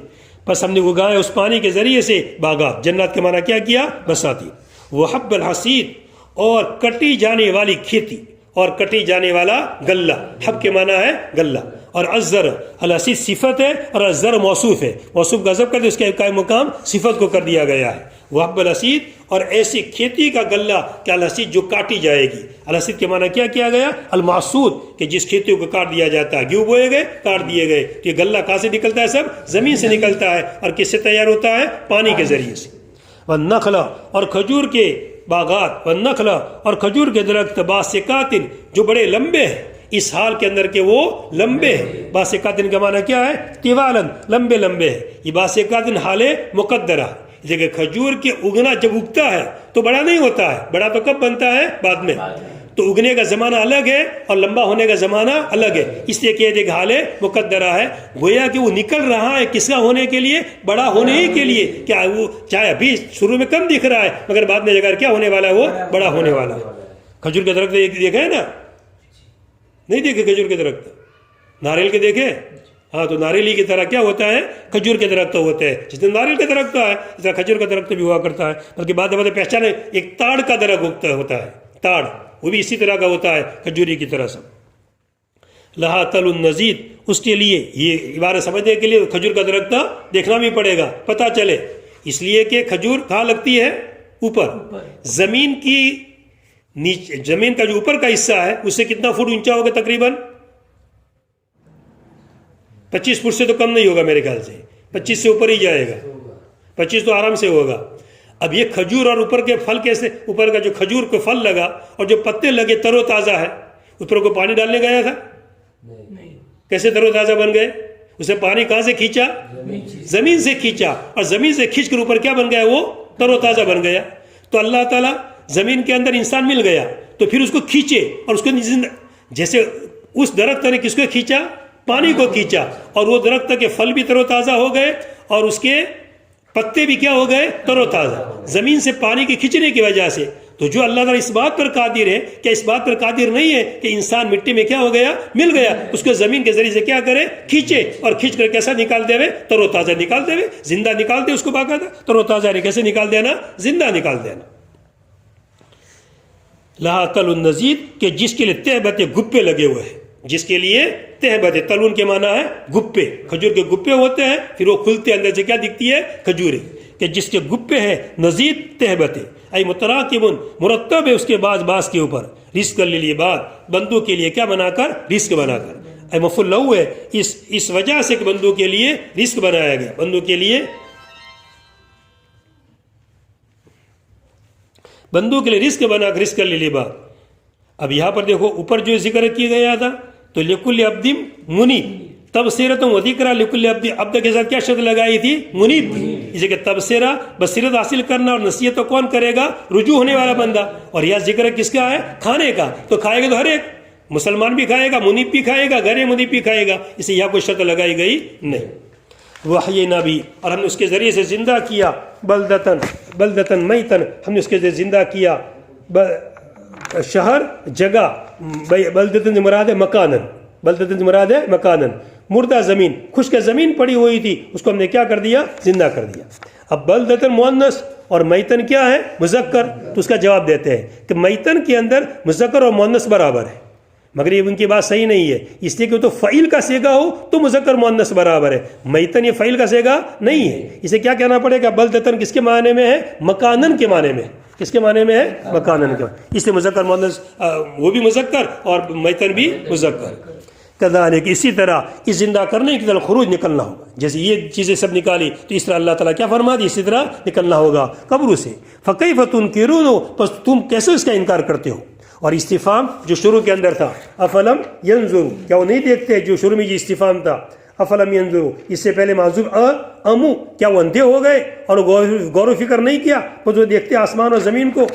بس ہم نے اگایا اس پانی کے ذریعے سے باغات. جنات کے معنی کیا؟ بساتی. وحب الحصید, اور کٹی جانے والی کھیتی, اور کٹی جانے والا غلہ. حب کے معنی ہے غلہ. اور الزر, الحصید صفت ہے اور الزر موصوف ہے, موصوف کا ضرب کر دے, اس کے قائم مقام صفت کو کر دیا گیا ہے. وحب الحصید, اور ایسی کھیتی کا غلہ کہ الحصید جو کاٹی جائے گی. الحصید کے معنی کیا گیا؟ المحصود, کہ جس کھیتی کو کاٹ دیا جاتا ہے. گیہوں بوئے گئے, کاٹ دیے گئے, تو یہ غلہ کہاں سے نکلتا ہے؟ سب زمین سے نکلتا ہے. اور کس سے تیار ہوتا ہے؟ پانی کے ذریعے سے. والنخل, اور کھجور کے باغات. والنخل, اور کھجور کے درخت. باسقات, جو بڑے لمبے ہیں, اس حال کے اندر کہ وہ لمبے ہیں. باسقات کا معنی کیا ہے؟ طوالن, لمبے لمبے ہیں. یہ باسقات حال مقدرہ, جگہ کھجور کے اگنا جب اگتا ہے تو بڑا نہیں ہوتا ہے، بڑا تو کب بنتا ہے؟ بعد میں. تو اگنے کا زمانہ الگ ہے اور لمبا ہونے کا زمانہ الگ ہے، اس لیے کہ ایک حال مقدرہ ہے. گویا کہ وہ نکل رہا ہے کس کا ہونے کے لیے؟ بڑا ہونے ہی کے لیے. کیا وہ چاہے ابھی شروع میں کم دکھ رہا ہے مگر بعد میں جگہ کیا ہونے والا ہے؟ وہ بڑا ہونے والا ہے. کھجور کے درخت دیکھا ہے نا؟ نہیں دیکھے کھجور کے درخت؟ ناریل کے دیکھے؟ ہاں، تو ناریلی کی طرح کیا ہوتا ہے؟ کھجور کے درخت ہوتے ہیں. جس دن ناریل کا درخت ہے اس طرح کھجور کا درخت بھی ہوا کرتا ہے. بلکہ بعد میں پہچان ایک تاڑ کا درخت ہوتا ہے، تاڑ وہ بھی اسی طرح کا ہوتا ہے کھجوری کی طرح. سب لہا تل النزید، اس کے لیے یہ عبارت سمجھنے کے لیے کھجور کا درخت دیکھنا بھی پڑے گا، پتہ چلے. اس لیے کہ کھجور کہاں لگتی ہے؟ اوپر. زمین کی نیچے، زمین کا جو اوپر کا حصہ ہے اس سے کتنا فٹ اونچا ہوگا؟ تقریباً 25 فٹ سے تو کم نہیں ہوگا میرے خیال سے، 25 سے اوپر ہی جائے گا. 25 تو آرام سے ہوگا. اب یہ کھجور اور اوپر کے پھل کیسے؟ اوپر کا جو کھجور کو پھل لگا اور جو پتے لگے تر و تازہ ہے، اوپر کو پانی ڈالنے گیا تھا؟ کیسے تر و تازہ بن گئے؟ اسے پانی کہاں سے کھینچا؟ زمین سے کھینچا، اور زمین سے کھینچ کر اوپر کیا بن گیا؟ وہ تر و تازہ بن گیا. تو اللہ تعالیٰ زمین کے اندر انسان مل گیا تو پھر اس کو کھینچے اور اس کو جیسے اس درخت نے کس کو کھینچا؟ پانی کو کھینچا، اور وہ درخت کے پھل بھی تر و تازہ ہو گئے اور اس کے پتے بھی کیا ہو گئے؟ تر و تازہ، زمین سے پانی کے کھینچنے کی وجہ سے. تو جو اللہ تعالیٰ اس بات پر قادر ہے، کیا اس بات پر قادر نہیں ہے کہ انسان مٹی میں کیا ہو گیا؟ مل گیا. اس کو زمین کے ذریعے سے کیا کرے؟ کھینچے، اور کھینچ کر کیسا نکال دے؟ تر و تازہ نکال دے، زندہ نکال دے اس کو. باقاعدہ تر و تازہ کیسے نکال دینا؟ زندہ نکال دینا. لہا تل النزید، کہ جس کے لیے تہبت گپے لگے ہوئے ہیں. جس کے لیے تہبت، تلون کے معنی ہے گپے. کھجور کے گپے ہوتے ہیں، پھر وہ کھلتے اندر سے کیا دکھتی ہے؟ کھجوریں. کہ جس کے گپے ہیں نزید تہبت، ای متراکب، مرتب ہے اس کے بعد باز کے اوپر. رزق للعباد، بندوں کے لیے کیا بنا کر؟ رزق بنا کر. ای مفعول لہ ہے اس وجہ سے کہ بندوں کے لیے رزق بنایا گیا، بندوں کے لیے رزق بنا کر. رزق للعباد. اب یہاں پر دیکھو اوپر جو ذکر کیا گیا تھا تو لکل عبد منیب، تبصرۃ و ذکر لکل عبد. عبد کے ساتھ کیا شرط لگائی تھی؟ منیب. اسے کہ تبصرہ، بصیرت حاصل کرنا، اور نصیحت تو کون کرے گا؟ رجوع ہونے والا بندہ. اور یہ ذکر کس کا ہے؟ کھانے کا. تو کھائے گا تو ہر ایک مسلمان بھی کھائے گا، منیب بھی کھائے گا، غیر منیب بھی کھائے گا. اسے یہاں کوئی شرط لگائی گئی نہیں. وحیینا بھی، اور ہم نے اس کے ذریعے سے زندہ کیا بلدتن میتن، ہم نے اس کے ذریعے زندہ کیا شہر، جگہ. بلدتن مراد ہے مکانن، بلدتن مراد ہے مکانن. مردہ زمین، خشک زمین پڑی ہوئی تھی، اس کو ہم نے کیا کر دیا؟ زندہ کر دیا. اب بلدتن مؤنث اور میتن کیا ہے؟ مذکر. تو اس کا جواب دیتے ہیں کہ میتن کے اندر مذکر اور مؤنث برابر ہے، مگر یہ ان کی بات صحیح نہیں ہے. اس لیے کہ تو فعیل کا صیغہ ہو تو مذکر مؤنث برابر ہے، میتن یہ فعیل کا صیغہ نہیں ہے. اسے کیا کہنا پڑے گا؟ بلدتن کس کے معنی میں ہے؟ مکانن کے معنی میں. کس کے معنی میں ہے؟ مکانن کے. اس لیے مذکر مؤنث وہ بھی مذکر اور میتن بھی مذکر. کذالک، اسی طرح اس زندہ کرنے کی طرف خروج نکلنا ہوگا. جیسے یہ چیزیں سب نکالی تو اس طرح اللہ تعالیٰ کیا فرما دی؟ اسی طرح نکلنا ہوگا قبروں سے. فکیف تنکرون، پس تم کیسے اس کا انکار کرتے ہو؟ اور استفہام جو شروع کے اندر تھا، افلم ینظروا، کیا وہ نہیں دیکھتے؟ جو شروع میں یہ استفہام تھا افلم ینظروا، اس سے پہلے معذوف امو، کیا وہ اندھے ہو گئے اور غور و فکر نہیں کیا؟ وہ جو دیکھتے آسمان اور زمین کو،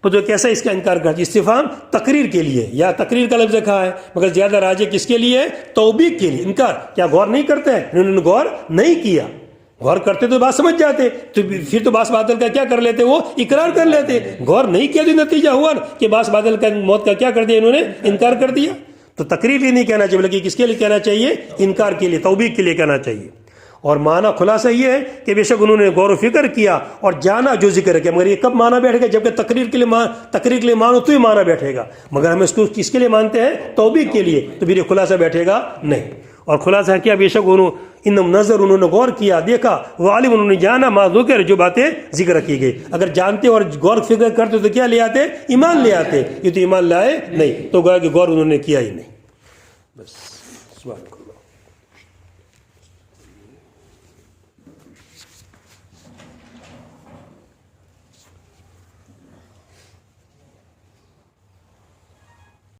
تو کیسا اس کا انکار کرتے؟ استفہام تقریر کے لیے، یا تقریر کا لفظ کہا ہے مگر زیادہ راجح کس کے لیے؟ توبیخ کے لیے. انکار، کیا غور نہیں کرتے ہیں؟ انہوں نے غور نہیں کیا. غور کرتے تو بات سمجھ جاتے، تو پھر تو باس بادل کا کیا کر لیتے؟ وہ اقرار کر لیتے. غور نہیں کیا تو نتیجہ ہوا کہ باس بادل کا موت کا کیا کر دیا؟ انہوں نے انکار کر دیا. تو تقریر لیے نہیں کہنا چاہیے، بلکہ کس کے لیے کہنا چاہیے؟ انکار کے لیے، توبیخ کے لیے کہنا چاہیے. اور معنی خلاصہ یہ ہے کہ بے شک انہوں نے غور و فکر کیا اور جانا جو ذکر کیا، مگر یہ کب معنی بیٹھے گا؟ جبکہ تقریر کے لیے مانو تو ہی معنی بیٹھے گا، مگر ہم اس کو کس کے لیے مانتے ہیں؟ توبیخ کے لیے. تو پھر یہ خلاصہ بیٹھے گا نہیں. اور خلاصہ کیا؟ بے شک انہوں نے غور کیا، دیکھا، وعلم، انہوں نے جانا، ما ذکر، جو باتیں ذکر کی گئی. اگر جانتے اور غور فکر کرتے تو کیا لے آتے؟ ایمان لے آتے. یہ تو ایمان لائے نہیں، تو گویا کہ غور انہوں نے کیا ہی نہیں. بس سوال